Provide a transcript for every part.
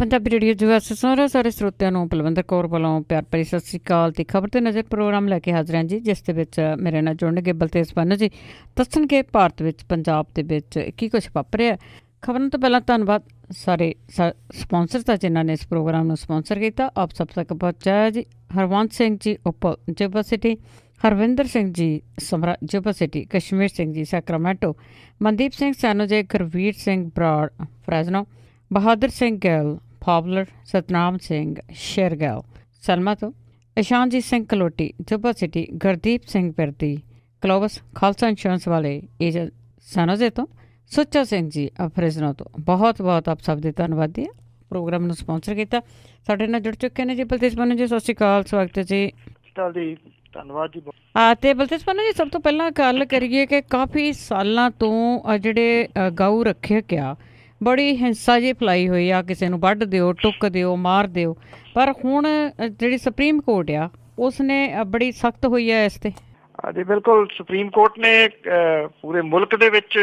Punjabi radio जो सुन सारे ਸਰੋਤਿਆਂ ਨੂੰ ਪਲਵਿੰਦਰ ਕੌਰ ਵੱਲੋਂ ਪਿਆਰ ਭਰੀ ਸਤਿ ਸ਼੍ਰੀ ਅਕਾਲ ਤੇ ਖਬਰ ਤੇ ਨਜ਼ਰ ਪ੍ਰੋਗਰਾਮ ਲੈ ਕੇ ਹਾਜ਼ਰ ਹਾਂ ਜੀ, ਜਿਸ ਦੇ ਵਿੱਚ ਮੇਰੇ ਨਾਲ ਜੁੜਨਗੇ ਬਲਤੇਜ ਪੰਨੂ ਜੀ। ਦੱਸਣਗੇ ਭਾਰਤ ਵਿੱਚ ਪੰਜਾਬ ਦੇ ਵਿੱਚ ਕੀ ਕੁਛ ਵਾਪਰਿਆ। ਖਬਰਾਂ ਤੋਂ ਪਹਿਲਾਂ ਧੰਨਵਾਦ ਸਾਰੇ ਸਪਾਂਸਰ ਦਾ ਜਿਨ੍ਹਾਂ ਨੇ ਇਸ ਪ੍ਰੋਗਰਾਮ ਨੂੰ ਸਪਾਂਸਰ ਕੀਤਾ। ਆਪ ਸਭ ਤੱਕ ਪਹੁੰਚਾਇਆ ਜੀ ਹਰਵੰਤ ਸਿੰਘ ਜੀ ਉਪਲ ਯੂਨੀਵਰਸਿਟੀ, ਹਰਵਿੰਦਰ ਸਿੰਘ ਜੀ ਸਮਰਾ ਯੂਨੀਵਰਸਿਟੀ, ਕਸ਼ਮੀਰ ਸਿੰਘ ਜੀ ਸੈਕਰਾਮੈਂਟੋ, ਮਨਦੀਪ ਸਿੰਘ ਸੈਨੋਜੇ, ਗੁਰਵੀਰ ਸਿੰਘ ਬਰਾੜ ਫਰੈਜ਼ਨੋ, ਬਹਾਦਰ ਸਿੰਘ ਗਿੱਲ ਪਾਵਲਰ, ਸਤਨਾਮ ਸਿੰਘ ਸ਼ੇਰਗਿੱਲ ਸਲਮਾ ਤੋਂ, ਇਸ਼ਾਨਜੀਤ ਸਿੰਘ ਕਲੋਟੀ ਯੂਨੀਵਰਸਿਟੀ, ਗੁਰਦੀਪ ਸਿੰਘ ਪਿਰਦੀ ਕਲੋਬਸ ਖਾਲਸਾ ਇੰਸ਼ੋਰੈਂਸ ਵਾਲੇ ਏਜੰਟ ਸੈਨੋਜੇ ਤੋਂ, ਸੁੱਚਾ ਸਿੰਘ ਜੀ ਫਰੈਜ਼ਨੋ ਤੋਂ। ਬਹੁਤ ਬਹੁਤ ਆਪ ਸਭ ਦੇ ਧੰਨਵਾਦੀ ਹੈ। ਪ੍ਰੋਗਰਾਮ ਨੂੰ ਸਪਾਂਸਰ ਕੀਤਾ। ਸਾਡੇ ਨਾਲ ਜੁੜ ਚੁੱਕੇ ਨੇ ਜੀ ਬਲਤੇਜ ਪੰਨੂ ਜੀ। ਸਤਿ ਸ਼੍ਰੀ ਅਕਾਲ, ਸਵਾਗਤ ਹੈ ਜੀ। ਧੰਨਵਾਦ ਜੀ। ਤੇ ਬਲਤੇਜ ਪੰਨੂ ਜੀ, ਸਭ ਤੋਂ ਪਹਿਲਾਂ ਗੱਲ ਕਰੀਏ ਕਿ ਕਾਫੀ ਸਾਲਾਂ ਤੋਂ ਜਿਹੜੇ ਗਊ ਰੱਖਿਅਕ ਆ ਬੜੀ ਹਿੰਸਾ ਜਿਹੀ ਫੈਲਾਈ ਹੋਈ ਆ, ਕਿਸੇ ਨੂੰ ਵੱਢ ਦਿਓ, ਟੁੱਕ ਦਿਓ, ਮਾਰ ਦਿਓ। ਪਰ ਹੁਣ ਜਿਹੜੀ ਸੁਪਰੀਮ ਕੋਰਟ ਆ ਉਸ ਨੇ ਬੜੀ ਸਖਤ ਹੋਈ ਹੈ ਇਸ ਤੇ। ਹਾਂਜੀ ਬਿਲਕੁਲ, ਸੁਪਰੀਮ ਕੋਰਟ ਨੇ ਪੂਰੇ ਮੁਲਕ ਦੇ ਵਿੱਚ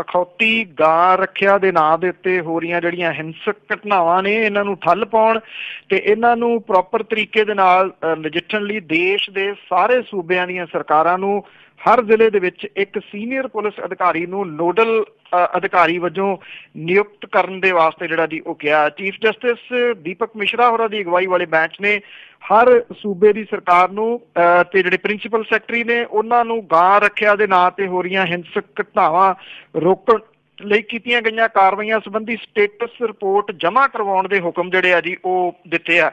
ਅਖੌਤੀ ਗਾਂ ਰੱਖਿਆ ਦੇ ਨਾਂ ਦੇ ਉੱਤੇ ਹੋ ਰਹੀਆਂ ਜਿਹੜੀਆਂ ਹਿੰਸਕ ਘਟਨਾਵਾਂ ਨੇ ਇਹਨਾਂ ਨੂੰ ਠੱਲ ਪਾਉਣ ਤੇ ਇਹਨਾਂ ਨੂੰ ਪ੍ਰੋਪਰ ਤਰੀਕੇ ਦੇ ਨਾਲ ਨਜਿੱਠਣ ਲਈ ਦੇਸ਼ ਦੇ ਸਾਰੇ ਸੂਬਿਆਂ ਦੀਆਂ ਸਰਕਾਰਾਂ ਨੂੰ ਹਰ ਜ਼ਿਲ੍ਹੇ ਦੇ ਵਿੱਚ ਇੱਕ ਸੀਨੀਅਰ ਪੁਲਿਸ ਅਧਿਕਾਰੀ ਨੂੰ ਨੋਡਲ ਅਧਿਕਾਰੀ ਵਜੋਂ ਨਿਯੁਕਤ ਕਰਨ ਦੇ ਵਾਸਤੇ ਜਿਹੜਾ ਜੀ ਉਹ ਕਿਹਾ। ਚੀਫ ਜਸਟਿਸ ਦੀਪਕ ਮਿਸ਼ਰਾ ਹੋਰਾਂ ਦੀ ਅਗਵਾਈ ਵਾਲੇ ਬੈਂਚ ਨੇ ਹਰ ਸੂਬੇ ਦੀ ਸਰਕਾਰ ਨੂੰ ਤੇ ਜਿਹੜੇ ਪ੍ਰਿੰਸੀਪਲ ਸੈਕਟਰੀ ਨੇ ਉਹਨਾਂ ਨੂੰ ਗਾਂ ਰੱਖਿਆ ਦੇ ਨਾਂ ਤੇ ਹੋ ਰਹੀਆਂ ਹਿੰਸਕ ਘਟਨਾਵਾਂ ਰੋਕਣ ਲਈ ਕੀਤੀਆਂ ਗਈਆਂ ਕਾਰਵਾਈਆਂ ਸੰਬੰਧੀ ਸਟੇਟਸ ਰਿਪੋਰਟ ਜਮ੍ਹਾਂ ਕਰਵਾਉਣ ਦੇ ਹੁਕਮ ਜਿਹੜੇ ਆ ਜੀ ਉਹ ਦਿੱਤੇ ਆ।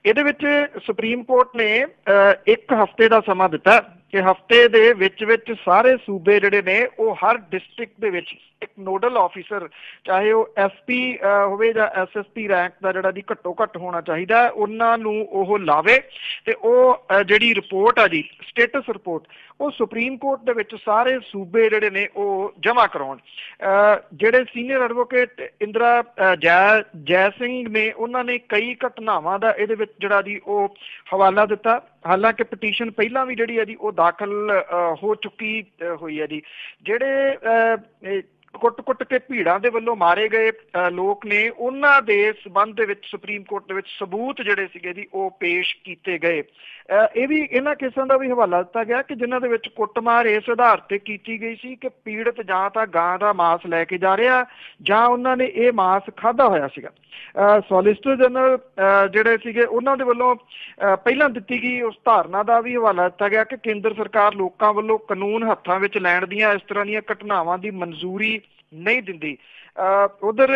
ਇਹਦੇ ਵਿੱਚ ਸੁਪਰੀਮ ਕੋਰਟ ਨੇ 1 ਹਫ਼ਤੇ ਦਾ ਸਮਾਂ ਦਿੱਤਾ ਕਿ ਹਫ਼ਤੇ ਦੇ ਵਿੱਚ ਸਾਰੇ ਸੂਬੇ ਜਿਹੜੇ ਨੇ ਉਹ ਹਰ ਡਿਸਟ੍ਰਿਕਟ ਦੇ ਵਿੱਚ ਇੱਕ ਨੋਡਲ ਆਫਿਸਰ, ਚਾਹੇ ਉਹ SP ਹੋਵੇ ਜਾਂ SSP ਰੈਂਕ ਦਾ ਜਿਹੜਾ ਦੀ ਘੱਟੋ ਘੱਟ ਹੋਣਾ ਚਾਹੀਦਾ, ਉਹਨਾਂ ਨੂੰ ਉਹ ਲਾਵੇ ਤੇ ਉਹ ਜਿਹੜੀ ਰਿਪੋਰਟ ਆ ਜੀ ਸਟੇਟਸ ਰਿਪੋਰਟ ਉਹ ਸੁਪਰੀਮ ਕੋਰਟ ਦੇ ਵਿੱਚ ਸਾਰੇ ਸੂਬੇ ਜਿਹੜੇ ਨੇ ਉਹ ਜਮ੍ਹਾਂ ਕਰਾਉਣ। ਜਿਹੜੇ ਸੀਨੀਅਰ ਐਡਵੋਕੇਟ ਇੰਦਰਾ ਜੈ ਸਿੰਘ ਨੇ ਉਹਨਾਂ ਨੇ ਕਈ ਘਟਨਾਵਾਂ ਦਾ ਇਹਦੇ ਵਿੱਚ ਜਿਹੜਾ ਜੀ ਉਹ ਹਵਾਲਾ ਦਿੱਤਾ। ਹਾਲਾਂਕਿ ਪਟੀਸ਼ਨ ਪਹਿਲਾਂ ਵੀ ਜਿਹੜੀ ਹੈ ਜੀ ਉਹ ਦਾਖਲ ਹੋ ਚੁੱਕੀ ਹੋਈ ਹੈ ਜੀ। ਜਿਹੜੇ ਕੁੱਟ ਕੇ ਭੀੜਾਂ ਦੇ ਵੱਲੋਂ ਮਾਰੇ ਗਏ ਲੋਕ ਨੇ ਉਹਨਾਂ ਦੇ ਸਬੰਧ ਦੇ ਵਿੱਚ ਸੁਪਰੀਮ ਕੋਰਟ ਦੇ ਵਿੱਚ ਸਬੂਤ ਜਿਹੜੇ ਸੀਗੇ ਜੀ ਉਹ ਪੇਸ਼ ਕੀਤੇ ਗਏ। ਇਹ ਵੀ ਇਹਨਾਂ ਕੇਸਾਂ ਦਾ ਵੀ ਹਵਾਲਾ ਦਿੱਤਾ ਗਿਆ ਕਿ ਜਿਨ੍ਹਾਂ ਦੇ ਵਿੱਚ ਕੁੱਟਮਾਰ ਇਸ ਆਧਾਰ ਤੇ ਕੀਤੀ ਗਈ ਸੀ ਕਿ ਪੀੜਤ ਜਾਂ ਤਾਂ ਗਾਂ ਦਾ ਮਾਸ ਲੈ ਕੇ ਜਾ ਰਿਹਾ ਜਾਂ ਉਹਨਾਂ ਨੇ ਇਹ ਮਾਸ ਖਾਧਾ ਹੋਇਆ ਸੀਗਾ। ਸੋਲਿਸਿਟਰ ਜਨਰਲ ਜਿਹੜੇ ਸੀਗੇ ਉਹਨਾਂ ਦੇ ਵੱਲੋਂ ਪਹਿਲਾਂ ਦਿੱਤੀ ਗਈ ਉਸ ਧਾਰਨਾ ਦਾ ਵੀ ਹਵਾਲਾ ਦਿੱਤਾ ਗਿਆ ਕਿ ਕੇਂਦਰ ਸਰਕਾਰ ਲੋਕਾਂ ਵੱਲੋਂ ਕਾਨੂੰਨ ਹੱਥਾਂ ਵਿੱਚ ਲੈਣ ਦੀਆਂ ਇਸ ਤਰ੍ਹਾਂ ਦੀਆਂ ਘਟਨਾਵਾਂ ਦੀ ਮਨਜ਼ੂਰੀ ਨਹੀਂ ਦਿੰਦੀ। ਉਧਰ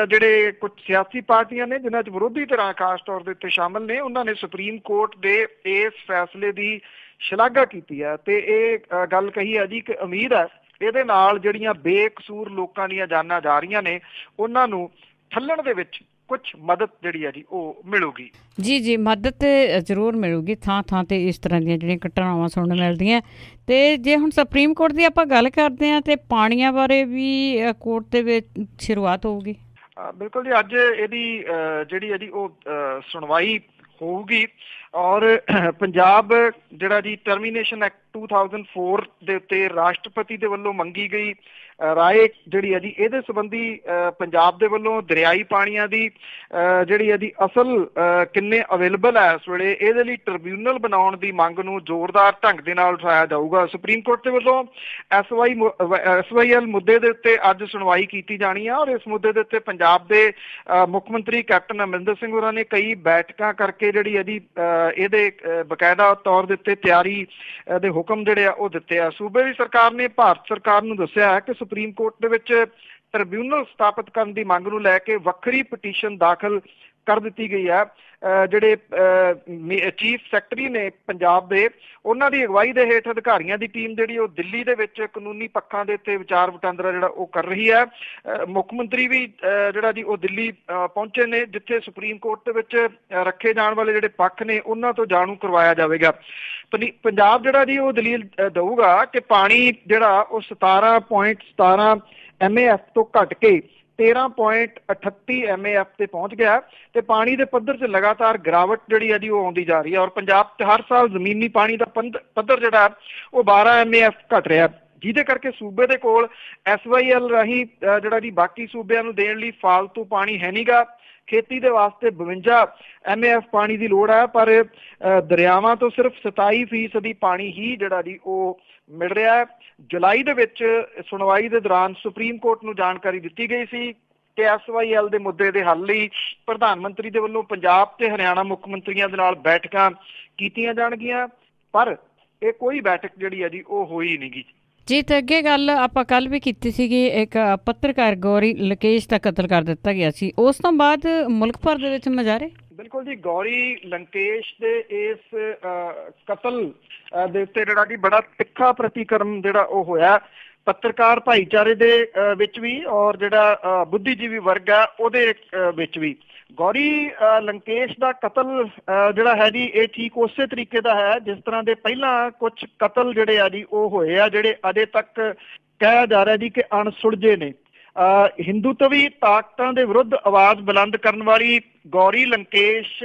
ਜਿਹੜੇ ਕੁਝ ਸਿਆਸੀ ਪਾਰਟੀਆਂ ਨੇ ਜਿਨ੍ਹਾਂ 'ਚ ਵਿਰੋਧੀ ਧਿਰਾਂ ਖਾਸ ਤੌਰ ਦੇ ਉੱਤੇ ਸ਼ਾਮਲ ਨੇ, ਉਹਨਾਂ ਨੇ ਸੁਪਰੀਮ ਕੋਰਟ ਦੇ ਇਸ ਫੈਸਲੇ ਦੀ ਸ਼ਲਾਘਾ ਕੀਤੀ ਹੈ ਤੇ ਇਹ ਗੱਲ ਕਹੀ ਹੈ ਜੀ ਕਿ ਉਮੀਦ ਹੈ ਇਹਦੇ ਨਾਲ ਜਿਹੜੀਆਂ ਬੇਕਸੂਰ ਲੋਕਾਂ ਦੀਆਂ ਜਾਨਾਂ ਜਾ ਰਹੀਆਂ ਨੇ ਉਹਨਾਂ ਨੂੰ ਠੱਲਣ ਦੇ ਵਿੱਚ ਕੁਛ ਮਦਦ ਜਿਹੜੀ ਹੈ ਜੀ ਉਹ ਮਿਲੂਗੀ। ਜੀ ਮਦਦ ਜ਼ਰੂਰ ਮਿਲੂਗੀ। ਥਾਂ ਥਾਂ ਤੇ ਇਸ ਤਰ੍ਹਾਂ ਦੀਆਂ ਜਿਹੜੀਆਂ ਘਟਨਾਵਾਂ ਸੁਣਨ ਮਿਲਦੀਆਂ। ਤੇ ਜੇ ਹੁਣ ਸੁਪਰੀਮ ਕੋਰਟ ਦੀ ਆਪਾਂ ਗੱਲ ਕਰਦੇ ਹਾਂ ਤੇ ਪਾਣੀਆਂ ਬਾਰੇ ਵੀ ਕੋਰਟ ਦੇ ਵਿੱਚ ਸ਼ੁਰੂਆਤ ਹੋਊਗੀ। ਬਿਲਕੁਲ ਜੀ, ਅੱਜ ਇਹਦੀ ਜਿਹੜੀ ਹੈ ਜੀ ਉਹ ਸੁਣਵਾਈ ਹੋਊਗੀ ਔਰ ਪੰਜਾਬ ਜਿਹੜਾ ਜੀ ਟਰਮੀਨੇਸ਼ਨ ਐਕਟ 2004 ਦੇ ਉੱਤੇ ਰਾਸ਼ਟਰਪਤੀ ਦੇ ਵੱਲੋਂ ਮੰਗੀ ਗਈ ਰਾਏ ਜਿਹੜੀ ਹੈ ਜੀ ਇਹਦੇ ਸੰਬੰਧੀ ਪੰਜਾਬ ਦੇ ਵੱਲੋਂ ਦਰਿਆਈ ਪਾਣੀਆਂ ਦੀ ਜਿਹੜੀ ਹੈ ਜੀ ਅਸਲ ਕਿੰਨੇ ਅਵੇਲੇਬਲ ਹੈ ਇਸ ਵੇਲੇ ਇਹਦੇ ਲਈ ਟ੍ਰਿਬਿਊਨਲ ਬਣਾਉਣ ਦੀ ਮੰਗ ਨੂੰ ਜ਼ੋਰਦਾਰ ਢੰਗ ਦੇ ਨਾਲ ਉਠਾਇਆ ਜਾਊਗਾ। ਸੁਪਰੀਮ ਕੋਰਟ ਦੇ ਵੱਲੋਂ SYL ਮੁੱਦੇ ਦੇ ਉੱਤੇ ਅੱਜ ਸੁਣਵਾਈ ਕੀਤੀ ਜਾਣੀ ਹੈ ਔਰ ਇਸ ਮੁੱਦੇ ਦੇ ਉੱਤੇ ਪੰਜਾਬ ਦੇ ਮੁੱਖ ਮੰਤਰੀ ਕੈਪਟਨ ਅਮਰਿੰਦਰ ਸਿੰਘ ਹੋਰਾਂ ਨੇ ਕਈ ਬੈਠਕਾਂ ਕਰਕੇ ਜਿਹੜੀ ਹੈ ਜੀ ਇਹਦੇ ਬਕਾਇਦਾ ਤੌਰ ਦੇ ਉੱਤੇ ਤਿਆਰੀ ਦੇ ਹੁਕਮ ਜਿਹੜੇ ਆ ਉਹ ਦਿੱਤੇ ਆ। ਸੂਬੇ ਦੀ ਸਰਕਾਰ ਨੇ ਭਾਰਤ ਸਰਕਾਰ ਨੂੰ ਦੱਸਿਆ ਹੈ ਕਿ ਸੁਪਰੀਮ ਕੋਰਟ ਦੇ ਵਿੱਚ ਟ੍ਰਿਬਿਊਨਲ ਸਥਾਪਿਤ ਕਰਨ ਦੀ ਮੰਗ ਨੂੰ ਲੈ ਕੇ ਵੱਖਰੀ ਪਟੀਸ਼ਨ ਦਾਖਲ ਕਰ ਦਿੱਤੀ ਗਈ ਹੈ। ਜਿਹੜੇ ਚੀਫ ਸੈਕਟਰੀ ਨੇ ਪੰਜਾਬ ਦੇ ਉਹਨਾਂ ਦੀ ਅਗਵਾਈ ਦੇ ਹੇਠ ਅਧਿਕਾਰੀਆਂ ਦੀ ਟੀਮ ਜਿਹੜੀ ਉਹ ਦਿੱਲੀ ਦੇ ਵਿੱਚ ਕਾਨੂੰਨੀ ਪੱਖਾਂ ਦੇ ਉੱਤੇ ਵਿਚਾਰ ਵਟਾਂਦਰਾ ਜਿਹੜਾ ਉਹ ਕਰ ਰਹੀ ਹੈ। ਮੁੱਖ ਮੰਤਰੀ ਵੀ ਜਿਹੜਾ ਜੀ ਉਹ ਦਿੱਲੀ ਪਹੁੰਚੇ ਨੇ ਜਿੱਥੇ ਸੁਪਰੀਮ ਕੋਰਟ ਦੇ ਵਿੱਚ ਰੱਖੇ ਜਾਣ ਵਾਲੇ ਜਿਹੜੇ ਪੱਖ ਨੇ ਉਹਨਾਂ ਤੋਂ ਜਾਣੂ ਕਰਵਾਇਆ ਜਾਵੇਗਾ। ਪੰਜਾਬ ਜਿਹੜਾ ਜੀ ਉਹ ਦਲੀਲ ਦਊਗਾ ਕਿ ਪਾਣੀ ਜਿਹੜਾ ਉਹ 17.17 MAF ਤੋਂ ਘੱਟ ਕੇ 13.38 MAF ਤੇ ਪਹੁੰਚ ਗਿਆ ਤੇ ਪਾਣੀ ਦੇ ਪੱਧਰ 'ਚ ਲਗਾਤਾਰ ਗਿਰਾਵਟ ਜਿਹੜੀ ਹੈ ਜੀ ਉਹ ਆਉਂਦੀ ਜਾ ਰਹੀ ਹੈ ਔਰ ਪੰਜਾਬ 'ਚ ਹਰ ਸਾਲ ਜ਼ਮੀਨੀ ਪਾਣੀ ਦਾ ਪੱਧਰ ਜਿਹੜਾ ਉਹ 12 MAF ਘਟ ਰਿਹਾ। ਜਿਹਦੇ ਕਰਕੇ ਸੂਬੇ ਦੇ ਕੋਲ SYL ਰਾਹੀਂ ਜਿਹੜਾ ਜੀ ਬਾਕੀ ਸੂਬਿਆਂ ਨੂੰ ਦੇਣ ਲਈ ਫਾਲਤੂ ਪਾਣੀ ਹੈ ਨੀਗਾ। ਖੇਤੀ ਦੇ ਵਾਸਤੇ 52 MAF ਪਾਣੀ ਦੀ ਲੋੜ ਹੈ, ਪਰ ਦਰਿਆਵਾਂ ਤੋਂ ਸਿਰਫ 27% ਪਾਣੀ ਹੀ ਜਿਹੜਾ ਜੀ ਉਹ ਮਿਲ ਰਿਹਾ ਹੈ। ਜੁਲਾਈ ਦੇ ਵਿੱਚ ਸੁਣਵਾਈ ਦੇ ਦੌਰਾਨ ਸੁਪਰੀਮ ਕੋਰਟ ਨੂੰ ਜਾਣਕਾਰੀ ਦਿੱਤੀ ਗਈ ਸੀ ਕਿ SYL ਦੇ ਮੁੱਦੇ ਦੇ ਹੱਲ ਲਈ ਪ੍ਰਧਾਨ ਮੰਤਰੀ ਦੇ ਵੱਲੋਂ ਪੰਜਾਬ ਤੇ ਹਰਿਆਣਾ ਮੁੱਖ ਮੰਤਰੀਆਂ ਦੇ ਨਾਲ ਬੈਠਕਾਂ ਕੀਤੀਆਂ ਜਾਣਗੀਆਂ, ਪਰ ਇਹ ਕੋਈ ਬੈਠਕ ਜਿਹੜੀ ਹੈ ਜੀ ਉਹ ਹੋਈ ਨਹੀਂ ਗੀ ਜੀ। ਤੇ ਅੱਗੇ ਗੱਲ ਆਪਾਂ ਕੱਲ ਵੀ ਕੀਤੀ ਸੀਗੀ, ਇੱਕ ਪੱਤਰਕਾਰ ਗੌਰੀ ਲੰਕੇਸ਼ ਦਾ ਕਤਲ ਕਰ ਦਿੱਤਾ ਗਿਆ ਸੀ, ਉਸ ਤੋਂ ਬਾਅਦ ਮੁਲਕ ਭਰ ਦੇ ਵਿੱਚ ਮੁਜ਼ਾਹਰੇ। ਬਿਲਕੁਲ ਜੀ, ਗੌਰੀ ਲੰਕੇਸ਼ ਦੇ ਇਸ ਕਤਲ ਦੇ ਉੱਤੇ ਜਿਹੜਾ ਕਿ ਬੜਾ ਤਿੱਖਾ ਪ੍ਰਤੀਕਰਮ ਜਿਹੜਾ ਉਹ ਹੋਇਆ ਪੱਤਰਕਾਰ ਭਾਈਚਾਰੇ ਦੇ ਵਿੱਚ ਵੀ ਔਰ ਜਿਹੜਾ ਬੁੱਧੀਜੀਵੀ ਵਰਗ ਹੈ ਉਹਦੇ ਵਿੱਚ ਵੀ। ਗੌਰੀ ਲੰਕੇਸ਼ ਦਾ ਕਤਲ ਜਿਹੜਾ ਹੈ ਜੀ ਇਹ ਠੀਕ ਉਸੇ ਤਰੀਕੇ ਦਾ ਹੈ ਜਿਸ ਤਰ੍ਹਾਂ ਦੇ ਪਹਿਲਾਂ ਕੁਝ ਕਤਲ ਜਿਹੜੇ ਆ ਜੀ ਉਹ ਹੋਏ ਆ, ਜਿਹੜੇ ਅਜੇ ਤੱਕ ਕਿਹਾ ਜਾ ਰਿਹਾ ਜੀ ਕਿ ਅਣਸੁਲਝੇ ਨੇ। ਹਿੰਦੂਤਵੀ ਤਾਕਤਾਂ ਦੇ ਵਿਰੁੱਧ ਆਵਾਜ਼ ਬੁਲੰਦ ਕਰਨ ਵਾਲੀ ਗੌਰੀ ਲੰਕੇਸ਼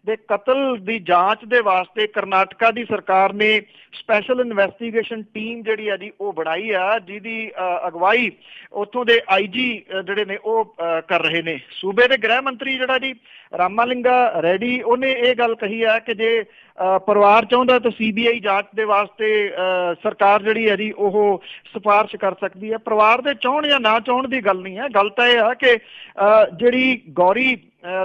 ਦੇ ਕਤਲ ਦੀ ਜਾਂਚ ਦੇ ਵਾਸਤੇ ਕਰਨਾਟਕਾ ਦੀ ਸਰਕਾਰ ਨੇ ਸਪੈਸ਼ਲ ਇਨਵੈਸਟੀਗੇਸ਼ਨ ਟੀਮ ਜਿਹੜੀ ਆ ਜੀ ਉਹ ਬਣਾਈ ਆ, ਜਿਹਦੀ ਅਗਵਾਈ ਉੱਥੋਂ ਦੇ IG ਜਿਹੜੇ ਨੇ ਉਹ ਕਰ ਰਹੇ ਨੇ। ਸੂਬੇ ਦੇ ਗ੍ਰਹਿ ਮੰਤਰੀ ਜਿਹੜਾ ਜੀ ਰਾਮਾਲਿੰਗਾ ਰੈਡੀ, ਉਹਨੇ ਇਹ ਗੱਲ ਕਹੀ ਆ ਕਿ ਜੇ ਪਰਿਵਾਰ ਚਾਹੁੰਦਾ ਤਾਂ CBI ਜਾਂਚ ਦੇ ਵਾਸਤੇ ਸਰਕਾਰ ਜਿਹੜੀ ਹੈ ਜੀ ਉਹ ਸਿਫਾਰਿਸ਼ ਕਰ ਸਕਦੀ ਹੈ। ਪਰਿਵਾਰ ਦੇ ਚਾਹੁਣ ਜਾਂ ਨਾ ਚਾਹੁਣ ਦੀ ਗੱਲ ਨਹੀਂ ਹੈ, ਗੱਲ ਤਾਂ ਇਹ ਆ ਕਿ ਜਿਹੜੀ ਗੌਰੀ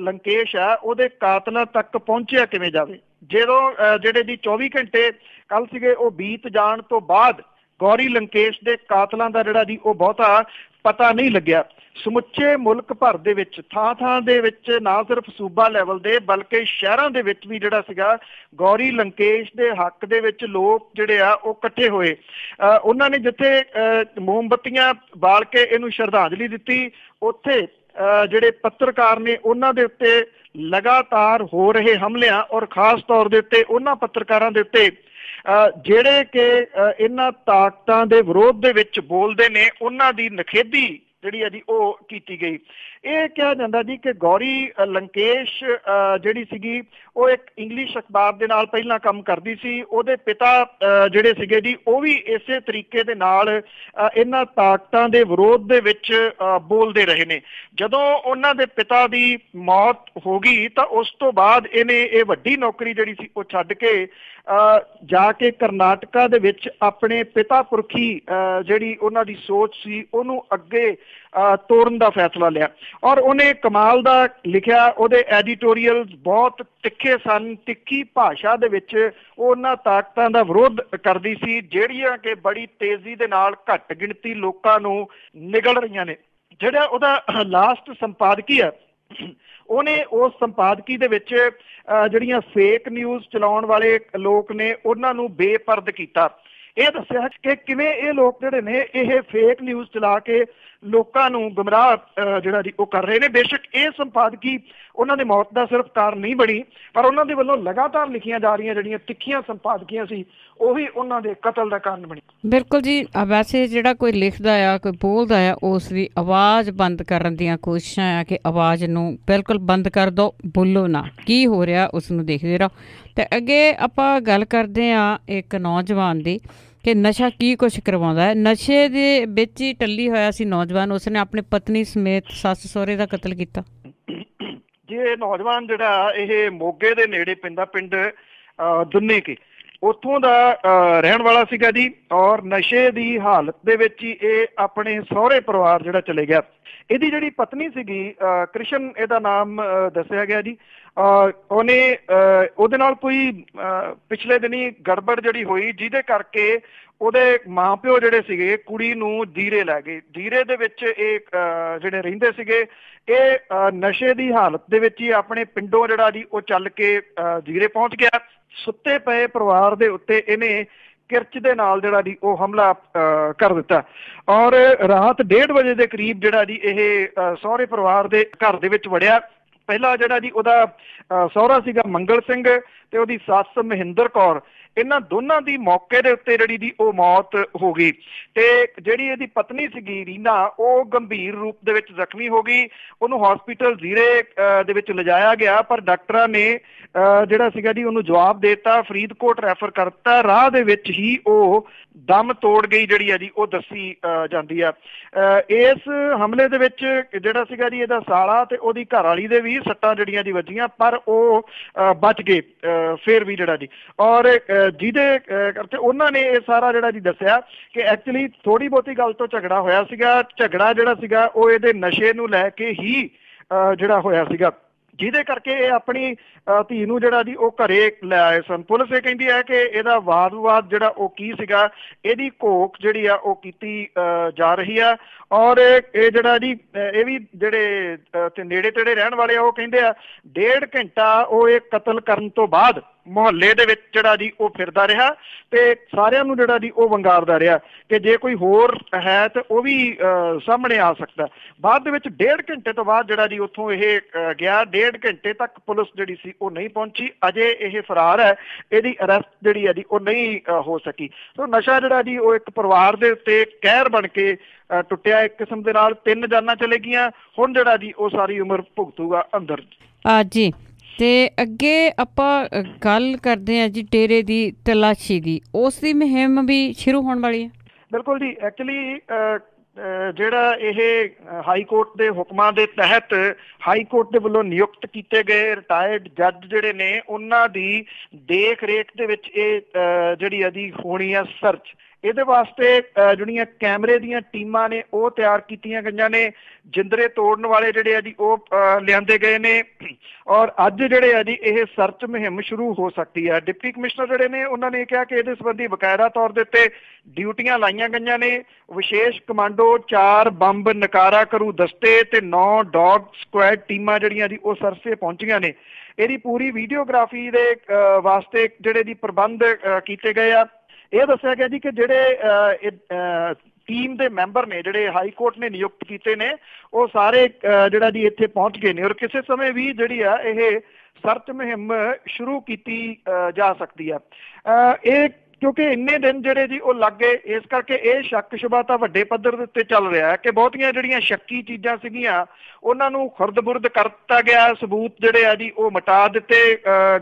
ਲੰਕੇਸ਼ ਆ ਉਹਦੇ ਕਾਤਲਾਂ ਤੱਕ ਪਹੁੰਚਿਆ ਕਿਵੇਂ ਜਾਵੇ। ਜਦੋਂ ਜਿਹੜੇ ਜੀ 24 ਘੰਟੇ ਕੱਲ ਸੀਗੇ ਉਹ ਬੀਤ ਜਾਣ ਤੋਂ ਬਾਅਦ ਗੌਰੀ ਲੰਕੇਸ਼ ਦੇ ਕਾਤਲਾਂ ਦਾ ਜਿਹੜਾ ਜੀ ਉਹ ਬਹੁਤਾ ਪਤਾ ਨਹੀਂ ਲੱਗਿਆ। ਸਮੁੱਚੇ ਮੁਲਕ ਭਰ ਦੇ ਵਿੱਚ ਥਾਂ ਥਾਂ ਦੇ ਵਿੱਚ ਨਾ ਸਿਰਫ ਸੂਬਾ ਲੈਵਲ ਦੇ ਬਲਕਿ ਸ਼ਹਿਰਾਂ ਦੇ ਵਿੱਚ ਵੀ ਜਿਹੜਾ ਸੀਗਾ ਗੌਰੀ ਲੰਕੇਸ਼ ਦੇ ਹੱਕ ਦੇ ਵਿੱਚ ਲੋਕ ਜਿਹੜੇ ਆ ਉਹ ਇਕੱਠੇ ਹੋਏ। ਉਹਨਾਂ ਨੇ ਜਿੱਥੇ ਮੋਮਬੱਤੀਆਂ ਬਾਲ ਕੇ ਇਹਨੂੰ ਸ਼ਰਧਾਂਜਲੀ ਦਿੱਤੀ, ਉੱਥੇ ਜਿਹੜੇ ਪੱਤਰਕਾਰ ਨੇ ਉਹਨਾਂ ਦੇ ਉੱਤੇ ਲਗਾਤਾਰ ਹੋ ਰਹੇ ਹਮਲਿਆਂ ਔਰ ਖਾਸ ਤੌਰ ਦੇ ਉੱਤੇ ਉਹਨਾਂ ਪੱਤਰਕਾਰਾਂ ਦੇ ਉੱਤੇ ਜਿਹੜੇ ਕਿ ਇਹਨਾਂ ਤਾਕਤਾਂ ਦੇ ਵਿਰੋਧ ਦੇ ਵਿੱਚ ਬੋਲਦੇ ਨੇ, ਉਹਨਾਂ ਦੀ ਨਿਖੇਧੀ ਜਿਹੜੀ ਹੈ ਜੀ ਉਹ ਕੀਤੀ ਗਈ। ਇਹ ਕਿਹਾ ਜਾਂਦਾ ਜੀ ਕਿ ਗੌਰੀ ਲੰਕੇਸ਼ ਜਿਹੜੀ ਸੀਗੀ ਉਹ ਇੱਕ ਇੰਗਲਿਸ਼ ਅਖਬਾਰ ਦੇ ਨਾਲ ਪਹਿਲਾਂ ਕੰਮ ਕਰਦੀ ਸੀ। ਉਹਦੇ ਪਿਤਾ ਜਿਹੜੇ ਸੀਗੇ ਜੀ ਉਹ ਵੀ ਇਸੇ ਤਰੀਕੇ ਦੇ ਨਾਲ ਇਹਨਾਂ ਤਾਕਤਾਂ ਦੇ ਵਿਰੋਧ ਦੇ ਵਿੱਚ ਬੋਲਦੇ ਰਹੇ ਨੇ। ਜਦੋਂ ਉਹਨਾਂ ਦੇ ਪਿਤਾ ਦੀ ਮੌਤ ਹੋ ਗਈ ਤਾਂ ਉਸ ਤੋਂ ਬਾਅਦ ਇਹਨੇ ਇਹ ਵੱਡੀ ਨੌਕਰੀ ਜਿਹੜੀ ਸੀ ਉਹ ਛੱਡ ਕੇ ਜਾ ਕੇ ਕਰਨਾਟਕਾ ਦੇ ਵਿੱਚ ਆਪਣੇ ਪਿਤਾ ਪੁਰਖੀ ਜਿਹੜੀ ਉਹਨਾਂ ਦੀ ਸੋਚ ਸੀ ਉਹਨੂੰ ਅੱਗੇ ਤੋਰਨ ਦਾ ਫੈਸਲਾ ਲਿਆ ਔਰ ਉਹਨੇ ਕਮਾਲ ਦਾ ਲਿਖਿਆ। ਉਹਦੇ ਐਡੀਟੋਰੀਅਲਸ ਬਹੁਤ ਤਿੱਖੇ ਸਨ, ਤਿੱਖੀ ਭਾਸ਼ਾ ਦੇ ਵਿੱਚ ਉਹ ਉਹਨਾਂ ਤਾਕਤਾਂ ਦਾ ਵਿਰੋਧ ਕਰਦੀ ਸੀ ਜਿਹੜੀਆਂ ਕਿ ਬੜੀ ਤੇਜ਼ੀ ਦੇ ਨਾਲ ਘੱਟ ਗਿਣਤੀ ਲੋਕਾਂ ਨੂੰ ਨਿਗਲ ਰਹੀਆਂ ਨੇ। ਜਿਹੜਾ ਉਹਦਾ ਲਾਸਟ ਸੰਪਾਦਕੀ ਆ, ਉਹਨੇ ਉਸ ਸੰਪਾਦਕੀ ਦੇ ਵਿੱਚ ਜਿਹੜੀਆਂ ਫੇਕ ਨਿਊਜ਼ ਚਲਾਉਣ ਵਾਲੇ ਲੋਕ ਨੇ ਉਹਨਾਂ ਨੂੰ ਬੇਪਰਦ ਕੀਤਾ। ਇਹ ਦੱਸਿਆ ਕਿ ਕਿਵੇਂ ਇਹ ਲੋਕ ਜਿਹੜੇ ਨੇ ਇਹ ਫੇਕ ਨਿਊਜ਼ ਚਲਾ ਕੇ ਲੋਕਾਂ ਨੂੰ ਗੁੰਮਰਾਹ ਜਿਹੜਾ ਜੀ ਉਹ ਕਰ ਰਹੇ ਨੇ। ਬੇਸ਼ੱਕ ਇਹ ਸੰਪਾਦਕੀ ਉਹਨਾਂ ਦੀ ਮੌਤ ਦਾ ਸਿਰਫ ਕਾਰਨ ਨਹੀਂ ਬਣੀ, ਪਰ ਉਹਨਾਂ ਦੇ ਵੱਲੋਂ ਲਗਾਤਾਰ ਲਿਖੀਆਂ ਜਾ ਰਹੀਆਂ ਜਿਹੜੀਆਂ ਤਿੱਖੀਆਂ ਸੰਪਾਦਕੀਆਂ ਸੀ ਉਹੀ ਉਹਨਾਂ ਦੇ ਕਤਲ ਦਾ ਕਾਰਨ ਬਣੀ। ਬਿਲਕੁਲ ਜੀ, ਵੈਸੇ ਜਿਹੜਾ ਕੋਈ ਲਿਖਦਾ ਆ, ਕੋਈ ਬੋਲਦਾ ਆ, ਉਸ ਦੀ ਆਵਾਜ਼ ਬੰਦ ਕਰਨ ਦੀਆਂ ਕੋਸ਼ਿਸ਼ਾਂ ਆ ਕਿ ਆਵਾਜ਼ ਨੂੰ ਬਿਲਕੁਲ ਬੰਦ ਕਰ ਦਿਓ, ਬੋਲੋ ਨਾ, ਕੀ ਹੋ ਰਿਹਾ ਉਸ ਨੂੰ ਦੇਖਦੇ ਰਹੋ। ਤੇ ਅੱਗੇ ਆਪਾਂ ਗੱਲ ਕਰਦੇ ਹਾਂ ਇੱਕ ਨੌਜਵਾਨ ਦੀ ਕਿ ਨਸ਼ਾ ਕੀ ਕੁਛ ਕਰਵਾਉਂਦਾ ਹੈ। ਨਸ਼ੇ ਦੇ ਵਿੱਚ ਹੀ ਟੱਲੀ ਹੋਇਆ ਸੀ ਨੌਜਵਾਨ, ਉਸਨੇ ਆਪਣੀ ਪਤਨੀ ਸਮੇਤ ਸੱਸ ਸਹੁਰੇ ਦਾ ਕਤਲ ਕੀਤਾ। ਜੀ ਇਹ ਨੌਜਵਾਨ ਜਿਹੜਾ ਇਹ ਮੋਗੇ ਦੇ ਨੇੜੇ ਪੈਂਦਾ ਪਿੰਡ ਦੁੰਨੇ ਕੇ ਉੱਥੋਂ ਦਾ ਰਹਿਣ ਵਾਲਾ ਸੀਗਾ ਜੀ ਔਰ ਨਸ਼ੇ ਦੀ ਹਾਲਤ ਦੇ ਵਿੱਚ ਹੀ ਇਹ ਆਪਣੇ ਸਹੁਰੇ ਪਰਿਵਾਰ ਜਿਹੜਾ ਚਲੇ ਗਿਆ। ਇਹਦੀ ਜਿਹੜੀ ਪਤਨੀ ਸੀਗੀ ਕ੍ਰਿਸ਼ਨ ਇਹਦਾ ਨਾਮ ਦੱਸਿਆ ਗਿਆ ਜੀ, ਉਹਨੇ ਉਹਦੇ ਨਾਲ ਕੋਈ ਪਿਛਲੇ ਦਿਨੀ ਗੜਬੜ ਜਿਹੜੀ ਹੋਈ ਜਿਹਦੇ ਕਰਕੇ ਉਹਦੇ ਮਾਂ ਪਿਓ ਜਿਹੜੇ ਸੀਗੇ ਕੁੜੀ ਨੂੰ ਜੀਰੇ ਲੈ ਗਏ। ਜੀਰੇ ਦੇ ਵਿੱਚ ਇਹ ਜਿਹੜੇ ਰਹਿੰਦੇ ਸੀਗੇ ਇਹ ਨਸ਼ੇ ਦੀ ਹਾਲਤ ਦੇ ਵਿੱਚ ਹੀ ਆਪਣੇ ਪਿੰਡੋਂ ਜਿਹੜਾ ਜੀ ਉਹ ਚੱਲ ਕੇ ਜੀਰੇ ਪਹੁੰਚ ਗਿਆ। ਸੁੱਤੇ ਪਏ ਪਰਿਵਾਰ ਦੇ ਉੱਤੇ ਇਹਨੇ ਕਿਰਚ ਦੇ ਨਾਲ ਜਿਹੜਾ ਜੀ ਉਹ ਹਮਲਾ ਕਰ ਦਿੱਤਾ ਔਰ ਰਾਤ 1:30 ਵਜੇ ਦੇ ਕਰੀਬ ਜਿਹੜਾ ਜੀ ਇਹ ਸਹੁਰੇ ਪਰਿਵਾਰ ਦੇ ਘਰ ਦੇ ਵਿੱਚ ਵੜਿਆ। ਪਹਿਲਾਂ ਜਿਹੜਾ ਜੀ ਉਹਦਾ ਸਹੁਰਾ ਸੀਗਾ ਮੰਗਲ ਸਿੰਘ ਤੇ ਉਹਦੀ ਸੱਸ ਮਹਿੰਦਰ ਕੌਰ, ਇਹਨਾਂ ਦੋਨਾਂ ਦੀ ਮੌਕੇ ਦੇ ਉੱਤੇ ਜਿਹੜੀ ਦੀ ਉਹ ਮੌਤ ਹੋ ਗਈ ਤੇ ਜਿਹੜੀ ਇਹਦੀ ਪਤਨੀ ਸੀਗੀ ਰੀਨਾ ਉਹ ਗੰਭੀਰ ਰੂਪ ਦੇ ਵਿੱਚ ਜ਼ਖਮੀ ਹੋ ਗਈ। ਉਹਨੂੰ ਹਸਪੀਟਲ ਜ਼ੀਰੇ ਦੇ ਵਿੱਚ ਲਿਜਾਇਆ ਗਿਆ ਪਰ ਡਾਕਟਰਾਂ ਨੇ ਜਿਹੜਾ ਸੀਗਾ ਜੀ ਉਹਨੂੰ ਜਵਾਬ ਦੇ ਦਿੱਤਾ, ਫਰੀਦਕੋਟ ਰੈਫਰ ਕਰਤਾ। ਰਾਹ ਦੇ ਵਿੱਚ ਹੀ ਉਹ ਦਮ ਤੋੜ ਗਈ ਜਿਹੜੀ ਆ ਜੀ ਉਹ ਦੱਸੀ ਜਾਂਦੀ ਆ। ਇਸ ਹਮਲੇ ਦੇ ਵਿੱਚ ਜਿਹੜਾ ਸੀਗਾ ਜੀ ਇਹਦਾ ਸਾਲਾ ਤੇ ਉਹਦੀ ਘਰ ਵਾਲੀ ਦੇ ਵੀ ਸੱਟਾਂ ਜਿਹੜੀਆਂ ਜੀ ਵੱਜੀਆਂ ਪਰ ਉਹ ਬਚ ਗਏ ਫਿਰ ਵੀ ਜਿਹੜਾ ਜੀ। ਔਰ ਜਿਹਦੇ ਕਰਕੇ ਉਹਨਾਂ ਨੇ ਇਹ ਸਾਰਾ ਜਿਹੜਾ ਜੀ ਦੱਸਿਆ ਕਿ ਐਕਚੁਅਲੀ ਥੋੜੀ ਬਹੁਤੀ ਗੱਲ ਤੋਂ ਝਗੜਾ ਹੋਇਆ ਸੀਗਾ। ਝਗੜਾ ਜਿਹੜਾ ਸੀਗਾ ਉਹ ਇਹਦੇ ਨਸ਼ੇ ਨੂੰ ਲੈ ਕੇ ਹੀ ਜਿਹੜਾ ਹੋਇਆ ਸੀਗਾ, ਜਿਹਦੇ ਕਰਕੇ ਇਹ ਆਪਣੀ ਧੀ ਨੂੰ ਜਿਹੜਾ ਜੀ ਉਹ ਘਰੇ ਲੈ ਆਏ ਸਨ। ਪੁਲਿਸ ਇਹ ਕਹਿੰਦੀ ਹੈ ਕਿ ਇਹਦਾ ਵਾਦ ਵਿਵਾਦ ਜਿਹੜਾ ਉਹ ਕੀ ਸੀਗਾ, ਇਹਦੀ ਘੋਖ ਜਿਹੜੀ ਆ ਉਹ ਕੀਤੀ ਜਾ ਰਹੀ ਆ। ਔਰ ਇਹ ਜਿਹੜਾ ਜੀ ਇਹ ਵੀ ਜਿਹੜੇ ਨੇੜੇ ਤੇੜੇ ਰਹਿਣ ਵਾਲੇ ਆ ਉਹ ਕਹਿੰਦੇ ਆ 1.5 ਘੰਟਾ ਉਹ ਇਹ ਕਤਲ ਕਰਨ ਤੋਂ ਬਾਅਦ ਮੁਹੱਲੇ ਦੇ ਵਿੱਚ ਜਿਹੜਾ ਜੀ ਉਹ ਫਿਰਦਾ ਰਿਹਾ ਤੇ ਸਾਰਿਆਂ ਨੂੰ ਜਿਹੜਾ ਜੀ ਉਹ ਵੰਗਾਰਦਾ ਰਿਹਾ ਕਿ ਜੇ ਕੋਈ ਹੋਰ ਹੈ ਤੇ ਉਹ ਵੀ ਸਾਹਮਣੇ ਆ ਸਕਦਾ। ਬਾਅਦ ਦੇ ਵਿੱਚ 1.5 ਘੰਟੇ ਤੋਂ ਬਾਅਦ ਜਿਹੜਾ ਜੀ ਉੱਥੋਂ ਇਹ ਗਿਆ। 1.5 ਘੰਟੇ ਤੱਕ ਪੁਲਿਸ ਜਿਹੜੀ ਸੀ ਉਹ ਨਹੀਂ ਪਹੁੰਚੀ। ਅਜੇ ਇਹ ਫਰਾਰ ਹੈ, ਇਹਦੀ ਅਰੈਸਟ ਜਿਹੜੀ ਹੈ ਜੀ ਉਹ ਨਹੀਂ ਹੋ ਸਕੀ। ਸੋ ਨਸ਼ਾ ਜਿਹੜਾ ਜੀ ਉਹ ਇੱਕ ਪਰਿਵਾਰ ਦੇ ਉੱਤੇ ਕਹਿਰ ਬਣ ਕੇ ਟੁੱਟਿਆ। ਇੱਕ ਕਿਸਮ ਦੇ ਨਾਲ 3 ਜਾਨਾਂ ਚਲੇ ਗਈਆਂ। ਹੁਣ ਜਿਹੜਾ ਜੀ ਉਹ ਸਾਰੀ ਉਮਰ ਭੁਗਤੂਗਾ ਅੰਦਰ ਜੀ। ਤੇ ਅੱਗੇ ਆਪਾਂ ਗੱਲ ਕਰਦੇ ਹਾਂ ਜੀ ਡੇਰੇ ਦੀ ਤਲਾਸ਼ੀ ਦੀ, ਉਸ ਦੀ ਮੁਹਿੰਮ ਵੀ ਸ਼ੁਰੂ ਹੋਣ ਵਾਲੀ ਹੈ। ਬਿਲਕੁਲ ਜੀ। ਐਕਚੁਅਲੀ ਜਿਹੜਾ ਇਹ ਹਾਈ ਕੋਰਟ ਦੇ ਹੁਕਮਾਂ ਦੇ ਤਹਿਤ ਹਾਈ ਕੋਰਟ ਦੇ ਵੱਲੋਂ ਨਿਯੁਕਤ ਕੀਤੇ ਗਏ ਰਿਟਾਇਰਡ ਜੱਜ ਜਿਹੜੇ ਨੇ ਉਹਨਾਂ ਦੀ ਦੇਖ ਰੇਖ ਦੇ ਵਿੱਚ ਇਹ ਜਿਹੜੀ ਇਹਦੀ ਹੋਣੀ ਆ ਸਰਚ। ਇਹਦੇ ਵਾਸਤੇ ਜਿਹੜੀਆਂ ਕੈਮਰੇ ਦੀਆਂ ਟੀਮਾਂ ਨੇ ਉਹ ਤਿਆਰ ਕੀਤੀਆਂ ਗਈਆਂ ਨੇ। ਜਿੰਦਰੇ ਤੋੜਨ ਵਾਲੇ ਜਿਹੜੇ ਆ ਜੀ ਉਹ ਲਿਆਂਦੇ ਗਏ ਨੇ ਔਰ ਅੱਜ ਜਿਹੜੇ ਆ ਜੀ ਇਹ ਸਰਚ ਮੁਹਿੰਮ ਸ਼ੁਰੂ ਹੋ ਸਕਦੀ ਹੈ। ਡਿਪਟੀ ਕਮਿਸ਼ਨਰ ਜਿਹੜੇ ਨੇ ਉਹਨਾਂ ਨੇ ਕਿਹਾ ਕਿ ਇਹਦੇ ਸੰਬੰਧੀ ਬਕਾਇਦਾ ਤੌਰ ਦੇ ਉੱਤੇ ਡਿਊਟੀਆਂ ਲਾਈਆਂ ਗਈਆਂ ਨੇ। ਵਿਸ਼ੇਸ਼ ਕਮਾਂਡੋ, 4 ਬੰਬ ਨਕਾਰਾ ਕਰੂ ਦਸਤੇ ਤੇ 9 ਡੌਗ ਸਕੁਐਡ ਟੀਮਾਂ ਜਿਹੜੀਆਂ ਜੀ ਉਹ ਸਰਸੇ ਪਹੁੰਚੀਆਂ ਨੇ। ਇਹਦੀ ਪੂਰੀ ਵੀਡੀਓਗ੍ਰਾਫੀ ਦੇ ਵਾਸਤੇ ਜਿਹੜੇ ਦੀ ਪ੍ਰਬੰਧ ਕੀਤੇ ਗਏ ਆ। ਇਹ ਦੱਸਿਆ ਗਿਆ ਜੀ ਕਿ ਜਿਹੜੇ ਟੀਮ ਦੇ ਮੈਂਬਰ ਨੇ ਜਿਹੜੇ ਹਾਈ ਕੋਰਟ ਨੇ ਨਿਯੁਕਤ ਕੀਤੇ ਨੇ ਉਹ ਸਾਰੇ ਜਿਹੜਾ ਜੀ ਇੱਥੇ ਪਹੁੰਚ ਗਏ ਨੇ ਔਰ ਕਿਸੇ ਸਮੇਂ ਵੀ ਜਿਹੜੀ ਆ ਇਹ ਸਰਚ ਮੁਹਿੰਮ ਸ਼ੁਰੂ ਕੀਤੀ ਜਾ ਸਕਦੀ ਆ। ਇਹ ਕਿਉਂਕਿ ਇੰਨੇ ਦਿਨ ਜਿਹੜੇ ਜੀ ਉਹ ਲੱਗ ਗਏ, ਇਸ ਕਰਕੇ ਇਹ ਸ਼ੱਕ ਸ਼ੁਬਾ ਤਾਂ ਵੱਡੇ ਪੱਧਰ ਦੇ ਉੱਤੇ ਚੱਲ ਰਿਹਾ ਹੈ ਕਿ ਬਹੁਤੀਆਂ ਜਿਹੜੀਆਂ ਸ਼ੱਕੀ ਚੀਜ਼ਾਂ ਸੀਗੀਆਂ ਉਹਨਾਂ ਨੂੰ ਖੁਰਦ-ਬੁਰਦ ਕਰ ਦਿੱਤਾ ਗਿਆ। ਸਬੂਤ ਜਿਹੜੇ ਆ ਜੀ ਉਹ ਮਿਟਾ ਦਿੱਤੇ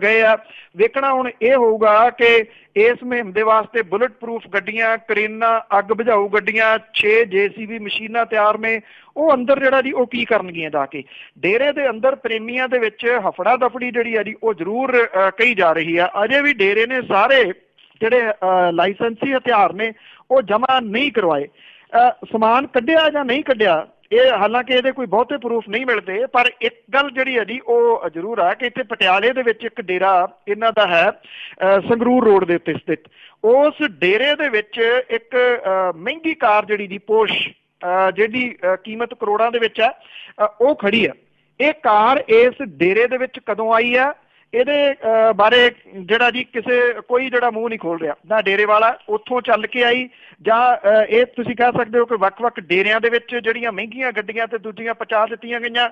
ਗਏ ਆ। ਵੇਖਣਾ ਹੁਣ ਇਹ ਹੋਊਗਾ ਕਿ ਇਸ ਮੁਹਿੰਮ ਦੇ ਵਾਸਤੇ ਬੁਲਟ ਪ੍ਰੂਫ ਗੱਡੀਆਂ, ਕਰੇਨਾਂ, ਅੱਗ ਬੁਝਾਊ ਗੱਡੀਆਂ, 6 JCB ਮਸ਼ੀਨਾਂ ਤਿਆਰ ਨੇ। ਉਹ ਅੰਦਰ ਜਿਹੜਾ ਜੀ ਉਹ ਕੀ ਕਰਨਗੀਆਂ ਜਾ ਕੇ। ਡੇਰੇ ਦੇ ਅੰਦਰ ਪ੍ਰੇਮੀਆਂ ਦੇ ਵਿੱਚ ਹਫੜਾ ਦਫੜੀ ਜਿਹੜੀ ਆ ਜੀ ਉਹ ਜ਼ਰੂਰ ਕਹੀ ਜਾ ਰਹੀ ਆ। ਅਜੇ ਵੀ ਡੇਰੇ ਨੇ ਸਾਰੇ ਜਿਹੜੇ ਲਾਇਸੈਂਸੀ ਹਥਿਆਰ ਨੇ ਉਹ ਜਮ੍ਹਾਂ ਨਹੀਂ ਕਰਵਾਏ। ਸਮਾਨ ਕੱਢਿਆ ਜਾਂ ਨਹੀਂ ਕੱਢਿਆ ਇਹ ਹਾਲਾਂਕਿ ਇਹਦੇ ਕੋਈ ਬਹੁਤੇ ਪ੍ਰੂਫ ਨਹੀਂ ਮਿਲਦੇ, ਪਰ ਇੱਕ ਗੱਲ ਜਿਹੜੀ ਹੈ ਜੀ ਉਹ ਜ਼ਰੂਰ ਹੈ ਕਿ ਇੱਥੇ ਪਟਿਆਲੇ ਦੇ ਵਿੱਚ ਇੱਕ ਡੇਰਾ ਇਹਨਾਂ ਦਾ ਹੈ ਸੰਗਰੂਰ ਰੋਡ ਦੇ ਉੱਤੇ ਸਥਿਤ। ਉਸ ਡੇਰੇ ਦੇ ਵਿੱਚ ਇੱਕ ਮਹਿੰਗੀ ਕਾਰ ਜਿਹੜੀ ਦੀ ਪੋਸ਼ ਜਿਹਦੀ ਕੀਮਤ ਕਰੋੜਾਂ ਦੇ ਵਿੱਚ ਹੈ ਉਹ ਖੜੀ ਆ। ਇਹ ਕਾਰ ਇਸ ਡੇਰੇ ਦੇ ਵਿੱਚ ਕਦੋਂ ਆਈ ਆ ਇਹਦੇ ਬਾਰੇ ਜਿਹੜਾ ਜੀ ਕੋਈ ਜਿਹੜਾ ਮੂੰਹ ਨਹੀਂ ਖੋਲ ਰਿਹਾ, ਨਾ ਡੇਰੇ ਵਾਲਾ ਉੱਥੋਂ ਚੱਲ ਕੇ ਆਈ ਜਾਂ ਇਹ ਤੁਸੀਂ ਕਹਿ ਸਕਦੇ ਹੋ ਕਿ ਵੱਖ-ਵੱਖ ਡੇਰਿਆਂ ਦੇ ਵਿੱਚ ਜਿਹੜੀਆਂ ਮਹਿੰਗੀਆਂ ਗੱਡੀਆਂ ਤੇ ਦੂਜੀਆਂ ਪਹੁੰਚਾ ਦਿੱਤੀਆਂ ਗਈਆਂ।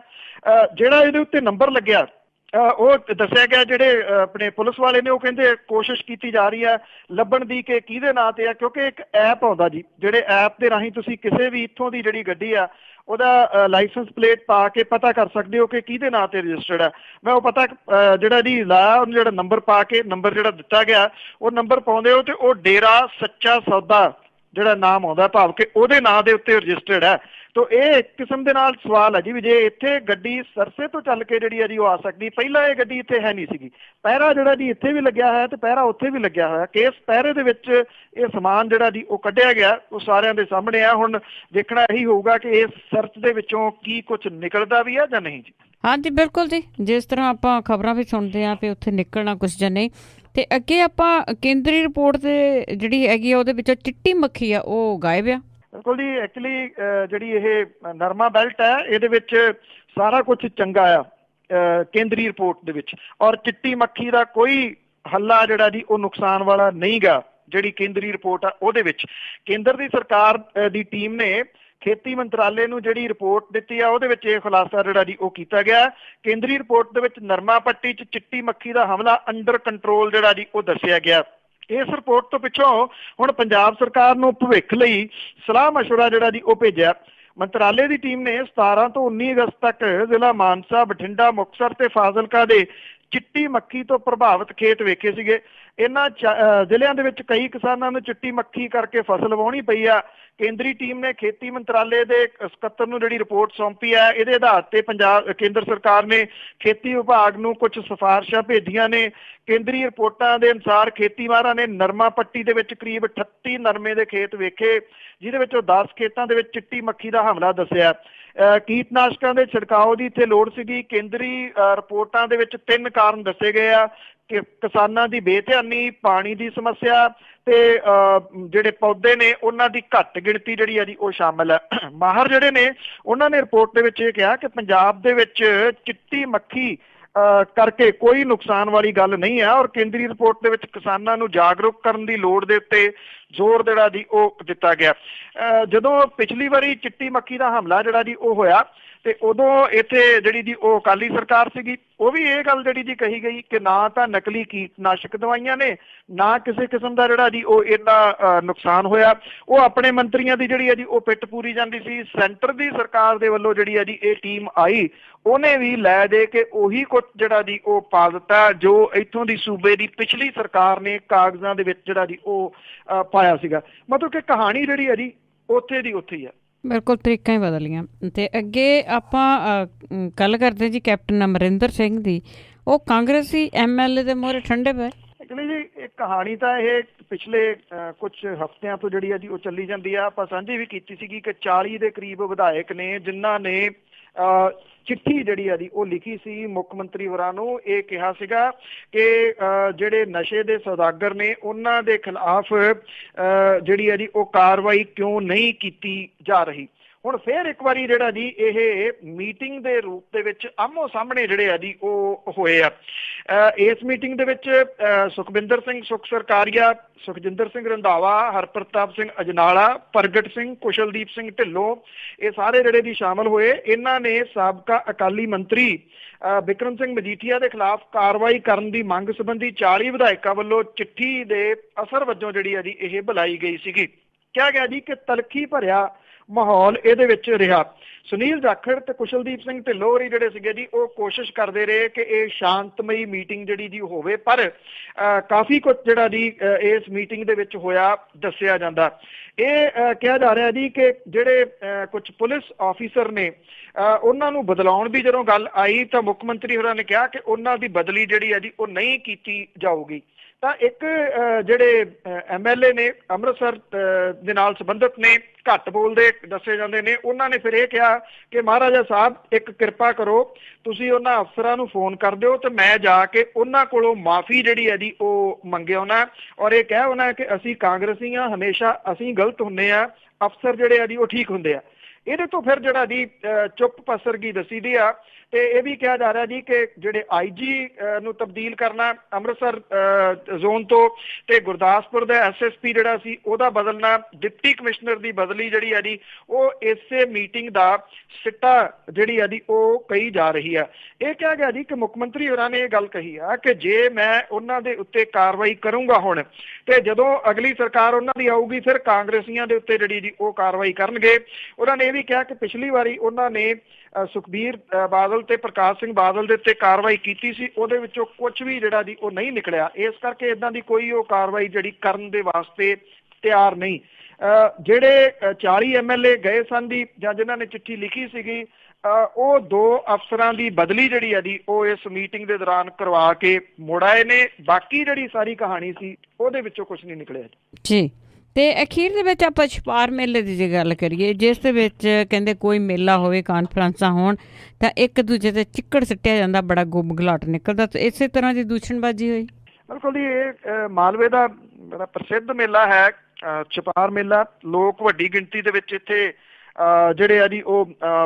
ਜਿਹੜਾ ਇਹਦੇ ਉੱਤੇ ਨੰਬਰ ਲੱਗਿਆ ਉਹ ਦੱਸਿਆ ਗਿਆ ਜਿਹੜੇ ਆਪਣੇ ਪੁਲਿਸ ਵਾਲੇ ਨੇ ਉਹ ਕਹਿੰਦੇ ਕੋਸ਼ਿਸ਼ ਕੀਤੀ ਜਾ ਰਹੀ ਹੈ ਲੱਭਣ ਦੀ ਕਿ ਕਿਹਦੇ ਨਾਂ ਤੇ ਆ, ਕਿਉਂਕਿ ਇੱਕ ਐਪ ਆਉਂਦਾ ਜੀ ਜਿਹੜੇ ਐਪ ਦੇ ਰਾਹੀਂ ਤੁਸੀਂ ਕਿਸੇ ਵੀ ਇੱਥੋਂ ਦੀ ਜਿਹੜੀ ਗੱਡੀ ਆ ਉਹਦਾ ਲਾਇਸੈਂਸ ਪਲੇਟ ਪਾ ਕੇ ਪਤਾ ਕਰ ਸਕਦੇ ਹੋ ਕਿ ਕਿਹਦੇ ਨਾਂ ਤੇ ਰਜਿਸਟਰਡ ਹੈ। ਮੈਂ ਉਹ ਪਤਾ ਜਿਹੜਾ ਜੀ ਲਾਇਆ ਉਹਨੂੰ ਜਿਹੜਾ ਨੰਬਰ ਪਾ ਕੇ ਨੰਬਰ ਜਿਹੜਾ ਦਿੱਤਾ ਗਿਆ ਉਹ ਨੰਬਰ ਪਾਉਂਦੇ ਹੋ ਤੇ ਉਹ ਡੇਰਾ ਸੱਚਾ ਸੌਦਾ ਜਿਹੜਾ ਨਾਮ ਆਉਂਦਾ ਭਾਵ ਕਿ ਉਹਦੇ ਨਾਂ ਦੇ ਉੱਤੇ ਰਜਿਸਟਰਡ ਹੈ। ਤੋ ਇਹ ਇੱਕ ਕਿਸਮ ਦੇ ਨਾਲ ਸਵਾਲ ਹੈ ਜੀ ਵੀ ਜੇ ਇੱਥੇ ਗੱਡੀ ਸਰਸੇ ਤੋਂ ਚੱਲ ਕੇ ਜਿਹੜੀ ਹੈ ਜੀ ਉਹ ਆ ਸਕਦੀ, ਪਹਿਲਾਂ ਇਹ ਗੱਡੀ ਇੱਥੇ ਹੈ ਨਹੀਂ ਸੀਗੀ। ਪਹਿਰਾ ਜਿਹੜਾ ਜੀ ਇੱਥੇ ਵੀ ਲੱਗਿਆ ਹੋਇਆ ਤੇ ਪਹਿਰਾ ਉੱਥੇ ਵੀ ਲੱਗਿਆ ਹੋਇਆ। ਕੇਸ ਪਹਿਰੇ ਦੇ ਵਿੱਚ ਇਹ ਸਮਾਨ ਜਿਹੜਾ ਜੀ ਉਹ ਕੱਢਿਆ ਗਿਆ ਉਹ ਸਾਰਿਆਂ ਦੇ ਸਾਹਮਣੇ ਆ। ਹੁਣ ਦੇਖਣਾ ਇਹੀ ਹੋਊਗਾ ਕਿ ਇਸ ਸਰਚ ਦੇ ਵਿੱਚੋਂ ਕੀ ਕੁਝ ਨਿਕਲਦਾ ਵੀ ਆ ਜਾਂ ਨਹੀਂ ਜੀ। ਹਾਂਜੀ ਬਿਲਕੁਲ ਜੀ, ਜਿਸ ਤਰ੍ਹਾਂ ਆਪਾਂ ਖਬਰਾਂ ਵੀ ਸੁਣਦੇ ਹਾਂ ਵੀ ਉੱਥੇ ਨਿਕਲਣਾ ਕੁਛ ਜਾਂ ਨਹੀਂ। ਤੇ ਅੱਗੇ ਆਪਾਂ ਕੇਂਦਰੀ ਰਿਪੋਰਟ ਤੇ ਜਿਹੜੀ ਹੈਗੀ ਆ ਉਹਦੇ ਵਿੱਚੋਂ ਚਿੱਟੀ ਮੱਖੀ ਆ ਉਹ ਗਾਇਬ ਆ। ਬਿਲਕੁਲ ਜੀ, ਐਕਚੁਅਲੀ ਜਿਹੜੀ ਇਹ ਨਰਮਾ ਬੈਲਟ ਹੈ ਇਹਦੇ ਵਿੱਚ ਸਾਰਾ ਕੁਝ ਚੰਗਾ ਆ ਕੇਂਦਰੀ ਰਿਪੋਰਟ ਦੇ ਵਿੱਚ, ਔਰ ਚਿੱਟੀ ਮੱਖੀ ਦਾ ਕੋਈ ਹੱਲਾ ਜਿਹੜਾ ਜੀ ਉਹ ਨੁਕਸਾਨ ਵਾਲਾ ਨਹੀਂ ਗਾ। ਜਿਹੜੀ ਕੇਂਦਰੀ ਰਿਪੋਰਟ ਆ ਉਹਦੇ ਵਿੱਚ ਕੇਂਦਰ ਦੀ ਸਰਕਾਰ ਦੀ ਟੀਮ ਨੇ ਖੇਤੀ ਮੰਤਰਾਲੇ ਨੂੰ ਜਿਹੜੀ ਰਿਪੋਰਟ ਦਿੱਤੀ ਆ ਉਹਦੇ ਵਿੱਚ ਇਹ ਖੁਲਾਸਾ ਜਿਹੜਾ ਜੀ ਉਹ ਕੀਤਾ ਗਿਆ। ਕੇਂਦਰੀ ਰਿਪੋਰਟ ਦੇ ਵਿੱਚ ਨਰਮਾ ਪੱਟੀ 'ਚ ਚਿੱਟੀ ਮੱਖੀ ਦਾ ਹਮਲਾ ਅੰਡਰ ਕੰਟਰੋਲ ਜਿਹੜਾ ਜੀ ਉਹ ਦੱਸਿਆ ਗਿਆ। इस रिपोर्ट तो पिछों हुण पंजाब सरकार नूं भविख लई सलाह मशवरा जिहड़ा जी ओह भेजिआ। मंत्रालय की टीम ने 17 तो 19 अगस्त तक जिला मानसा, बठिंडा, मुक्तसर ते फाजिलका दे चिट्टी मक्खी तो प्रभावित खेत वेखे सीगे। इन्हां ਜ਼ਿਲ੍ਹਿਆਂ ਦੇ ਵਿੱਚ कई किसानां ਨੂੰ चिट्टी मक्खी करके फसल वाहनी पई आ। केंद्री टीम ने खेती मंत्रालय के ਸਕੱਤਰ ਨੂੰ ਜਿਹੜੀ रिपोर्ट सौंपी है, ਇਹਦੇ आधार ਤੇ पंजाब केंद्र सरकार ने खेती विभाग ਨੂੰ कुछ सिफारिशां भेजियां ने। केंद्री रिपोर्टां ਦੇ ਅਨੁਸਾਰ खेती ਮਾਹਰਾਂ ने नरमा पट्टी ਦੇ ਵਿੱਚ करीब 38 ਨਰਮੇ ਦੇ ਖੇਤ ਵੇਖੇ, ਜਿਹਦੇ ਵਿੱਚੋਂ 10 ਖੇਤਾਂ ਦੇ ਵਿੱਚ चिट्टी मक्खी ਦਾ ਹਮਲਾ ਦੱਸਿਆ। कीटनाशकों के छिड़काव की इत्थे लोड़ सीगी। केंद्री रिपोर्टां दे विच 3 कारण दसे गए आ कि किसानां दी बेध्यानी, पानी की समस्या ते जिहड़े पौधे ने उन्हां दी घट गिणती जिहड़ी है जी वो शामिल है। माहर जिहड़े ने उन्हां ने रिपोर्ट दे विच इह कहा कि पंजाब दे विच चिट्टी मक्खी करके कोई नुकसान वाली गल नहीं है और केंद्री रिपोर्ट दे विच किसानां नूं जागरूक करन दी लोड़ दे उत्ते जोर जिहड़ा जी ओह दिता गया। जदों पिछली वारी चिट्टी मक्खी दा हमला जिहड़ा जी ओह होया ते उदों इत्थे जिहड़ी जी ओह अकाली सरकार सीगी, वो भी ये गल जिहड़ी जी कही गई कि ना तां नकली कीटनाशक दवाइयां ने, ना किसी किस्म दा जिहड़ा जी ओह इन्ना नुकसान होया। वो अपने मंत्रियों की जिहड़ी है जी ओह पिट पूरी जांदी सी। सेंटर दी सरकार दे वल्लों जिहड़ी है जी ये टीम आई, ਉਹਨੇ भी लै दे के ਉਹੀ कुछ ਜਿਹੜਾ जी ਉਹ ਪਾ ਦਿੱਤਾ जो ਇੱਥੋਂ ਦੀ सूबे ਦੀ पिछली सरकार ने कागਜ਼ਾਂ ਦੇ ਵਿੱਚ ਜਿਹੜਾ जी ਉਹ ਪਾਇਆ ਸੀਗਾ। मतलब कि कहानी ਜਿਹੜੀ है जी ਉੱਥੇ ਦੀ ਉੱਥੇ ਹੀ ਹੈ। बिल्कुल तरीका ही बदलियां। तो अगे आपां गल करते जी कैप्टन अमरिंदर सिंह दी, वो कांग्रेसी MLA दे मोहरे ठंडे पे। एक्चुअली जी एक कहानी तो ये पिछले कुछ हफ्तियां तो जिहड़ी है जी वो चली जाती है। आपां साਂਝੀ भी कीती सीगी कि 40 ਦੇ करीब विधायक ने जिन्हां ने चिट्ठी जिहड़ी है जी वो लिखी सी मुख मंत्री होरां नूं। ये कहा सीगा कि जिहड़े नशे दे सौदागर ने उन्हां दे खिलाफ जिहड़ी है जी वो कार्रवाई क्यों नहीं कीती जा रही। ਹੁਣ फिर एक बारी ਜਿਹੜਾ जी ਇਹ ਮੀਟਿੰਗ ਦੇ ਰੂਪ ਦੇ ਵਿੱਚ ਆਮੋ ਸਾਹਮਣੇ ਜਿਹੜੇ ਆ ਜੀ ਉਹ ਹੋਏ ਆ। ਇਸ ਮੀਟਿੰਗ ਦੇ ਵਿੱਚ ਸੁਖਵਿੰਦਰ ਸਿੰਘ ਸੁਖ ਸਰਕਾਰੀਆ, ਸੁਖਜਿੰਦਰ ਸਿੰਘ ਰੰਧਾਵਾ, ਹਰਪ੍ਰਤਾਪ ਸਿੰਘ ਅਜਨਾਲਾ, ਪ੍ਰਗਟ ਸਿੰਘ, ਕੁਸ਼ਲਦੀਪ ਸਿੰਘ ਢਿੱਲੋਂ, ਇਹ ਸਾਰੇ ਜਿਹੜੇ ਜੀ ਸ਼ਾਮਲ ਹੋਏ। ਇਹਨਾਂ ਨੇ ਸਾਬਕਾ ਅਕਾਲੀ ਮੰਤਰੀ ਬਿਕਰਮ ਸਿੰਘ ਮਜੀਠੀਆ ਦੇ ਖਿਲਾਫ ਕਾਰਵਾਈ ਕਰਨ ਦੀ ਮੰਗ ਸੰਬੰਧੀ 40 ਵਿਧਾਇਕਾਂ ਵੱਲੋਂ ਚਿੱਠੀ ਦੇ ਅਸਰ ਵਜੋਂ ਜਿਹੜੀ ਆ ਜੀ ਇਹ ਬੁਲਾਈ ਗਈ ਸੀਗੀ। ਕਿਹਾ ਗਿਆ ਜੀ ਕਿ ਤਲਖੀ ਭਰਿਆ ਮਾਹੌਲ ਇਹਦੇ ਵਿੱਚ ਰਿਹਾ। ਸੁਨੀਲ ਜਾਖੜ ਤੇ ਕੁਸ਼ਲਦੀਪ ਸਿੰਘ ਢਿੱਲੋਂ ਹੋਰੀ ਜਿਹੜੇ ਸੀਗੇ ਜੀ ਉਹ ਕੋਸ਼ਿਸ਼ ਕਰਦੇ ਰਹੇ ਕਿ ਇਹ ਸ਼ਾਂਤਮਈ ਮੀਟਿੰਗ ਜਿਹੜੀ ਜੀ ਹੋਵੇ, ਪਰ ਕਾਫੀ ਕੁਝ ਜਿਹੜਾ ਜੀ ਇਸ ਮੀਟਿੰਗ ਦੇ ਵਿੱਚ ਹੋਇਆ ਦੱਸਿਆ ਜਾਂਦਾ। ਇਹ ਕਿਹਾ ਜਾ ਰਿਹਾ ਜੀ ਕਿ ਜਿਹੜੇ ਕੁਝ ਪੁਲਿਸ ਆਫੀਸਰ ਨੇ ਉਹਨਾਂ ਨੂੰ ਬਦਲਾਉਣ ਦੀ ਜਦੋਂ ਗੱਲ ਆਈ ਤਾਂ ਮੁੱਖ ਮੰਤਰੀ ਹੋਰਾਂ ਨੇ ਕਿਹਾ ਕਿ ਉਹਨਾਂ ਦੀ ਬਦਲੀ ਜਿਹੜੀ ਹੈ ਜੀ ਉਹ ਨਹੀਂ ਕੀਤੀ ਜਾਊਗੀ। ਤਾਂ ਇੱਕ ਜਿਹੜੇ MLA ਨੇ ਅੰਮ੍ਰਿਤਸਰ ਦੇ ਨਾਲ ਸੰਬੰਧਿਤ ਨੇ, ਘੱਟ ਬੋਲਦੇ ਦੱਸੇ ਜਾਂਦੇ ਨੇ, ਉਹਨਾਂ ਨੇ ਫਿਰ ਇਹ ਕਿਹਾ ਕਿ ਮਹਾਰਾਜਾ ਸਾਹਿਬ ਇੱਕ ਕਿਰਪਾ ਕਰੋ, ਤੁਸੀਂ ਉਹਨਾਂ ਅਫਸਰਾਂ ਨੂੰ ਫੋਨ ਕਰ ਦਿਓ ਤੇ ਮੈਂ ਜਾ ਕੇ ਉਹਨਾਂ ਕੋਲੋਂ ਮਾਫੀ ਜਿਹੜੀ ਹੈ ਜੀ ਉਹ ਮੰਗਿਆ ਉਹਨਾਂ, ਔਰ ਇਹ ਕਹਿ ਉਹਨਾਂ ਕਿ ਅਸੀਂ ਕਾਂਗਰਸੀ ਹਾਂ, ਹਮੇਸ਼ਾ ਅਸੀਂ ਗਲਤ ਹੁੰਦੇ ਆ, ਅਫਸਰ ਜਿਹੜੇ ਆ ਜੀ ਉਹ ਠੀਕ ਹੁੰਦੇ ਆ। ਇਹਦੇ ਤੋਂ ਫਿਰ ਜਿਹੜਾ ਜੀ ਚੁੱਪ ਪਸਰਗੀ ਦੱਸੀ ਦੀ ਆ। ਤੇ ਇਹ ਵੀ ਕਿਹਾ ਜਾ ਰਿਹਾ ਜੀ ਕਿ ਜਿਹੜੇ IG ਨੂੰ ਤਬਦੀਲ ਕਰਨਾ ਅੰਮ੍ਰਿਤਸਰ ਜ਼ੋਨ ਤੋਂ, ਤੇ ਗੁਰਦਾਸਪੁਰ ਦਾ SSP ਜਿਹੜਾ ਸੀ ਉਹਦਾ ਬਦਲਣਾ, ਡਿਪਟੀ ਕਮਿਸ਼ਨਰ ਦੀ ਬਦਲੀ ਜਿਹੜੀ ਹੈ ਜੀ ਉਹ ਇਸੇ ਮੀਟਿੰਗ ਦਾ ਸਿੱਟਾ ਜਿਹੜੀ ਹੈ ਜੀ ਉਹ ਕਹੀ ਜਾ ਰਹੀ ਆ। ਇਹ ਕਿਹਾ ਗਿਆ ਜੀ ਕਿ ਮੁੱਖ ਮੰਤਰੀ ਹੋਰਾਂ ਨੇ ਇਹ ਗੱਲ ਕਹੀ ਆ ਕਿ ਜੇ ਮੈਂ ਉਹਨਾਂ ਦੇ ਉੱਤੇ ਕਾਰਵਾਈ ਕਰੂੰਗਾ ਹੁਣ, ਤੇ ਜਦੋਂ ਅਗਲੀ ਸਰਕਾਰ ਉਹਨਾਂ ਦੀ ਆਊਗੀ ਫਿਰ ਕਾਂਗਰਸੀਆਂ ਦੇ ਉੱਤੇ ਜਿਹੜੀ ਜੀ ਉਹ ਕਾਰਵਾਈ ਕਰਨਗੇ। ਉਹਨਾਂ ਨੇ ਇਹ ਵੀ ਕਿਹਾ ਕਿ ਪਿਛਲੀ ਵਾਰੀ ਉਹਨਾਂ ਨੇ ਸੁਖਬੀਰ ਬਾਦਲ ਤੇ ਪ੍ਰਕਾਸ਼ ਸਿੰਘ ਬਾਦਲ ਦੇ ਉੱਤੇ ਕਾਰਵਾਈ ਕੀਤੀ ਸੀ, ਉਹਦੇ ਵਿੱਚੋਂ ਕੁਝ ਵੀ ਜਿਹੜਾ ਜੀ ਉਹ ਨਹੀਂ ਨਿਕਲਿਆ। ਇਸ ਕਰਕੇ ਇਦਾਂ ਦੀ ਕੋਈ ਉਹ ਕਾਰਵਾਈ ਜਿਹੜੀ ਕਰਨ ਦੇ ਵਾਸਤੇ ਤਿਆਰ ਨਹੀਂ। ਜਿਹੜੇ 40 MLA ਗਏ ਸਨ ਦੀ ਜਾਂ ਜਿਨ੍ਹਾਂ ਨੇ ਚਿੱਠੀ ਲਿਖੀ ਸੀਗੀ, ਉਹ 2 ਅਫਸਰਾਂ ਦੀ ਬਦਲੀ ਜਿਹੜੀ ਹੈ ਜੀ ਉਹ ਇਸ ਮੀਟਿੰਗ ਦੇ ਦੌਰਾਨ ਕਰਵਾ ਕੇ ਮੁੜ ਆਏ ਨੇ। ਬਾਕੀ ਜਿਹੜੀ ਸਾਰੀ ਕਹਾਣੀ ਸੀ ਉਹਦੇ ਵਿੱਚੋਂ ਕੁਝ ਨਹੀਂ ਨਿਕਲਿਆ ਜੀ। ਤੇ ਅਖੀਰ ਦੇ ਵਿੱਚ ਆਪਾਂ ਛਪਾਰ ਮੇਲੇ ਦੀ ਜੇ ਗੱਲ ਕਰੀਏ, ਜਿਸ ਦੇ ਵਿੱਚ ਕਹਿੰਦੇ ਕੋਈ ਮੇਲਾ ਹੋਵੇ, ਕਾਨਫਰੰਸਾਂ ਹੋਣ ਤਾਂ ਇੱਕ ਦੂਜੇ ਤੇ ਚਿੱਕੜ ਸਿੱਟਿਆ ਜਾਂਦਾ, ਬੜਾ ਗੁੰਮਗਲਾਟ ਨਿਕਲਦਾ, ਤੇ ਇਸੇ ਤਰ੍ਹਾਂ ਦੀ ਦੂਸ਼ਣਬਾਜ਼ੀ ਹੋਈ। ਬਿਲਕੁਲ ਜੀ, ਇਹ ਮਾਲਵੇ ਦਾ ਬੜਾ ਪ੍ਰਸਿੱਧ ਮੇਲਾ ਹੈ ਛਪਾਰ ਮੇਲਾ। ਲੋਕ ਵੱਡੀ ਗਿਣਤੀ ਦੇ ਵਿੱਚ ਇੱਥੇ ਜਿਹੜੇ ਆ ਜੀ ਉਹ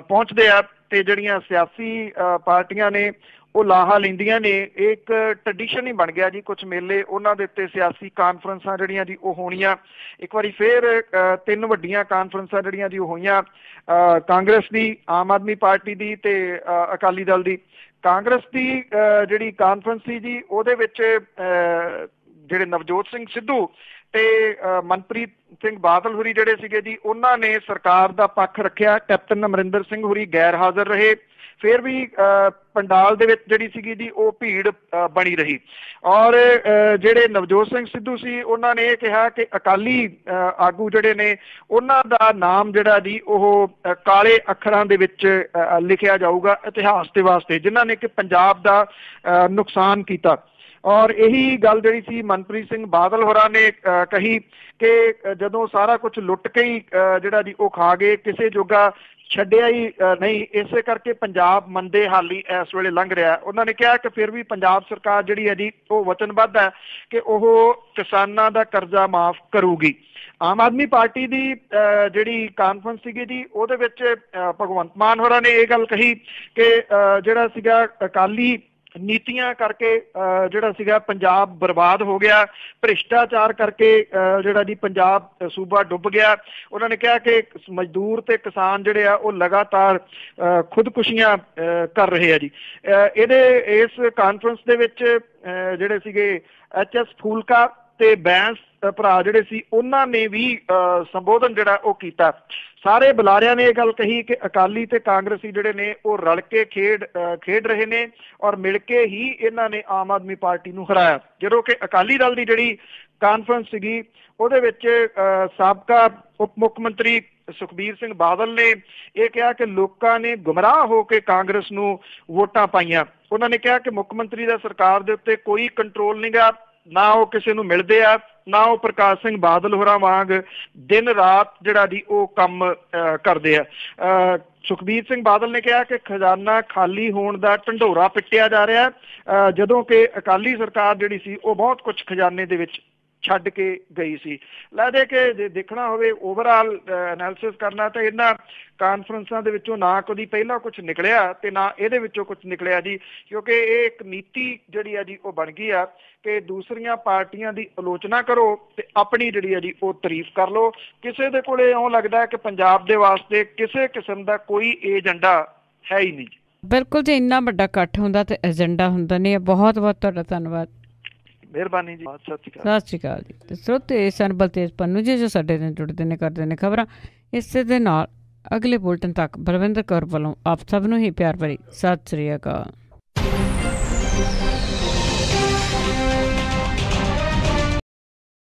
ਪਹੁੰਚਦੇ ਆ, ਤੇ ਜਿਹੜੀਆਂ ਸਿਆਸੀ ਪਾਰਟੀਆਂ ਨੇ ਉਹ ਲਾਹਾ ਲੈਂਦੀਆਂ ਨੇ। ਇੱਕ ਟ੍ਰੈਡੀਸ਼ਨ ਹੀ ਬਣ ਗਿਆ ਜੀ, ਕੁਝ ਮੇਲੇ ਉਹਨਾਂ ਦੇ ਉੱਤੇ ਸਿਆਸੀ ਕਾਨਫਰੰਸਾਂ ਜਿਹੜੀਆਂ ਜੀ ਉਹ ਹੋਣੀਆਂ। ਇੱਕ ਵਾਰੀ ਫਿਰ 3 ਵੱਡੀਆਂ ਕਾਨਫਰੰਸਾਂ ਜਿਹੜੀਆਂ ਜੀ ਉਹ ਹੋਈਆਂ, ਕਾਂਗਰਸ ਦੀ, ਆਮ ਆਦਮੀ ਪਾਰਟੀ ਦੀ ਤੇ ਅਕਾਲੀ ਦਲ ਦੀ। ਕਾਂਗਰਸ ਦੀ ਜਿਹੜੀ ਕਾਨਫਰੰਸ ਸੀ ਜੀ ਉਹਦੇ ਵਿੱਚ ਜਿਹੜੇ ਨਵਜੋਤ ਸਿੰਘ ਸਿੱਧੂ ਤੇ ਮਨਪ੍ਰੀਤ ਸਿੰਘ ਬਾਦਲ ਹੋਰੀ ਜਿਹੜੇ ਸੀਗੇ ਜੀ, ਉਹਨਾਂ ਨੇ ਸਰਕਾਰ ਦਾ ਪੱਖ ਰੱਖਿਆ। ਕੈਪਟਨ ਅਮਰਿੰਦਰ ਸਿੰਘ ਹੋਰੀ ਗੈਰ ਹਾਜ਼ਰ ਰਹੇ। ਫਿਰ ਵੀ ਪੰਡਾਲ ਦੇ ਵਿੱਚ ਜਿਹੜੀ ਸੀਗੀ ਜੀ ਉਹ ਭੀੜ ਬਣੀ ਰਹੀ। ਔਰ ਜਿਹੜੇ ਨਵਜੋਤ ਸਿੰਘ ਸਿੱਧੂ ਸੀ ਉਹਨਾਂ ਨੇ ਇਹ ਕਿਹਾ ਕਿ ਅਕਾਲੀ ਆਗੂ ਜਿਹੜੇ ਨੇ ਉਹਨਾਂ ਦਾ ਨਾਮ ਜਿਹੜਾ ਜੀ ਉਹ ਕਾਲੇ ਅੱਖਰਾਂ ਦੇ ਵਿੱਚ ਲਿਖਿਆ ਜਾਊਗਾ ਇਤਿਹਾਸ ਦੇ ਵਾਸਤੇ, ਜਿਨ੍ਹਾਂ ਨੇ ਕਿ ਪੰਜਾਬ ਦਾ ਨੁਕਸਾਨ ਕੀਤਾ। ਔਰ ਇਹੀ ਗੱਲ ਜਿਹੜੀ ਸੀ ਮਨਪ੍ਰੀਤ ਸਿੰਘ ਬਾਦਲ ਹੋਰਾਂ ਨੇ ਕਹੀ ਕਿ ਜਦੋਂ ਸਾਰਾ ਕੁਝ ਲੁੱਟ ਕੇ ਹੀ ਜਿਹੜਾ ਜੀ ਉਹ ਖਾ ਗਏ, ਕਿਸੇ ਜੋਗਾ ਛੱਡਿਆ ਹੀ ਨਹੀਂ, ਇਸੇ ਕਰਕੇ ਪੰਜਾਬ ਮੰਦੇ ਹਾਲੀ ਇਸ ਵੇਲੇ ਲੰਘ ਰਿਹਾ। ਉਹਨਾਂ ਨੇ ਕਿਹਾ ਕਿ ਫਿਰ ਵੀ ਪੰਜਾਬ ਸਰਕਾਰ ਜਿਹੜੀ ਹੈ ਜੀ ਉਹ ਵਚਨਬੱਧ ਹੈ ਕਿ ਉਹ ਕਿਸਾਨਾਂ ਦਾ ਕਰਜ਼ਾ ਮਾਫ ਕਰੂਗੀ। ਆਮ ਆਦਮੀ ਪਾਰਟੀ ਦੀ ਜਿਹੜੀ ਕਾਨਫਰੰਸ ਸੀਗੀ ਜੀ ਉਹਦੇ ਵਿੱਚ ਭਗਵੰਤ ਮਾਨ ਹੋਰਾਂ ਨੇ ਇਹ ਗੱਲ ਕਹੀ ਕਿ ਜਿਹੜਾ ਸੀਗਾ ਅਕਾਲੀ ਨੀਤੀਆਂ ਕਰਕੇ ਜਿਹੜਾ ਸੀਗਾ ਪੰਜਾਬ ਬਰਬਾਦ ਹੋ ਗਿਆ, ਭ੍ਰਿਸ਼ਟਾਚਾਰ ਕਰਕੇ ਜਿਹੜਾ ਜੀ ਪੰਜਾਬ ਸੂਬਾ ਡੁੱਬ ਗਿਆ। ਉਹਨਾਂ ਨੇ ਕਿਹਾ ਕਿ ਮਜ਼ਦੂਰ ਤੇ ਕਿਸਾਨ ਜਿਹੜੇ ਆ ਉਹ ਲਗਾਤਾਰ ਖੁਦਕੁਸ਼ੀਆਂ ਕਰ ਰਹੇ ਆ ਜੀ। ਇਸ ਕਾਨਫਰੰਸ ਦੇ ਵਿੱਚ ਜਿਹੜੇ ਸੀਗੇ HS ਫੂਲਕਾ ਤੇ ਬੈਂਸ ਭਰਾ ਜਿਹੜੇ ਸੀ ਉਹਨਾਂ ਨੇ ਵੀ ਸੰਬੋਧਨ ਜਿਹੜਾ ਉਹ ਕੀਤਾ। ਸਾਰੇ ਬੁਲਾਰਿਆਂ ਨੇ ਇਹ ਗੱਲ ਕਹੀ ਕਿ ਅਕਾਲੀ ਤੇ ਕਾਂਗਰਸੀ ਜਿਹੜੇ ਨੇ ਉਹ ਰਲ ਕੇ ਖੇਡ ਰਹੇ ਨੇ ਔਰ ਮਿਲ ਕੇ ਹੀ ਇਹਨਾਂ ਨੇ ਆਮ ਆਦਮੀ ਪਾਰਟੀ ਨੂੰ ਹਰਾਇਆ। ਜਦੋਂ ਕਿ ਅਕਾਲੀ ਦਲ ਦੀ ਜਿਹੜੀ ਕਾਨਫਰੰਸ ਸੀਗੀ ਉਹਦੇ ਵਿੱਚ ਸਾਬਕਾ ਉਪ ਮੁੱਖ ਮੰਤਰੀ ਸੁਖਬੀਰ ਸਿੰਘ ਬਾਦਲ ਨੇ ਇਹ ਕਿਹਾ ਕਿ ਲੋਕਾਂ ਨੇ ਗੁੰਮਰਾਹ ਹੋ ਕੇ ਕਾਂਗਰਸ ਨੂੰ ਵੋਟਾਂ ਪਾਈਆਂ। ਉਹਨਾਂ ਨੇ ਕਿਹਾ ਕਿ ਮੁੱਖ ਮੰਤਰੀ ਦਾ ਸਰਕਾਰ ਦੇ ਉੱਤੇ ਕੋਈ ਕੰਟਰੋਲ ਨਹੀਂ ਗਾ, ਨਾ ਉਹ ਕਿਸੇ ਨੂੰ ਮਿਲਦੇ ਆ, ਨਾ ਉਹ ਪ੍ਰਕਾਸ਼ ਸਿੰਘ ਬਾਦਲ ਹੋਰਾਂ ਵਾਂਗ ਦਿਨ ਰਾਤ ਜਿਹੜਾ ਜੀ ਉਹ ਕੰਮ ਕਰਦੇ ਆ। ਸੁਖਬੀਰ ਸਿੰਘ ਬਾਦਲ ਨੇ ਕਿਹਾ ਕਿ ਖਜ਼ਾਨਾ ਖਾਲੀ ਹੋਣ ਦਾ ਢੰਡੋਰਾ ਪਿੱਟਿਆ ਜਾ ਰਿਹਾ, ਜਦੋਂ ਕਿ ਅਕਾਲੀ ਸਰਕਾਰ ਜਿਹੜੀ ਸੀ ਉਹ ਬਹੁਤ ਕੁਝ ਖਜ਼ਾਨੇ ਦੇ ਵਿੱਚ ਛੱਡ ਕੇ ਗਈ ਸੀ। ਲੱਗਦਾ ਕਿ ਜੇ ਦੇਖਣਾ ਹੋਵੇ ਓਵਰਆਲ ਐਨਾਲਿਸਿਸ ਕਰਨਾ ਤਾਂ ਇਹਨਾਂ ਕਾਨਫਰੰਸਾਂ ਦੇ ਵਿੱਚੋਂ ਨਾ ਕਦੀ ਪਹਿਲਾਂ ਕੁਝ ਨਿਕਲਿਆ ਤੇ ਨਾ ਇਹਦੇ ਵਿੱਚੋਂ ਕੁਝ ਨਿਕਲਿਆ ਜੀ, ਕਿਉਂਕਿ ਇਹ ਇੱਕ ਨੀਤੀ ਜਿਹੜੀ ਆ ਜੀ ਉਹ ਬਣ ਗਈ ਆ ਕਿ ਦੂਸਰੀਆਂ ਪਾਰਟੀਆਂ ਦੀ ਆਲੋਚਨਾ ਕਰੋ ਤੇ ਆਪਣੀ ਜਿਹੜੀ ਆ ਜੀ ਉਹ ਤਾਰੀਫ ਕਰ ਲਓ। ਕਿਸੇ ਦੇ ਕੋਲੇ ਇਉਂ ਲੱਗਦਾ ਕਿ ਪੰਜਾਬ ਦੇ ਵਾਸਤੇ ਕਿਸੇ ਕਿਸਮ ਦਾ ਕੋਈ ਏਜੰਡਾ ਹੈ ਹੀ ਨਹੀਂ। ਬਿਲਕੁਲ ਜੀ, ਇੰਨਾ ਵੱਡਾ ਇਕੱਠ ਹੁੰਦਾ ਤੇ ਏਜੰਡਾ ਹੁੰਦਾ ਨਹੀਂ। ਬਹੁਤ ਬਹੁਤ ਤੁਹਾਡਾ ਧੰਨਵਾਦ। ਮਿਹਰਬਾਨੀ ਜੀ। ਸਤਿ ਸ਼੍ਰੀ ਅਕਾਲ ਜੀ। ਤੇ ਸਰੋਤੇ ਸਨ ਬਲਤੇਜ ਪੰਨੂ ਜੀ ਜੋ ਸਾਡੇ ਨਾਲ ਜੁੜਦੇ ਨੇ, ਕਰਦੇ ਨੇ ਖਬਰਾਂ। ਇਸੇ ਦੇ ਨਾਲ ਅਗਲੇ ਬੁਲਟਨ ਤੱਕ ਬਲਵਿੰਦਰ ਕੌਰ ਵੱਲੋਂ ਆਪ ਸਭ ਨੂੰ ਹੀ ਪਿਆਰ ਭਰੀ ਸਤਿ ਸ਼੍ਰੀ ਅਕਾਲ।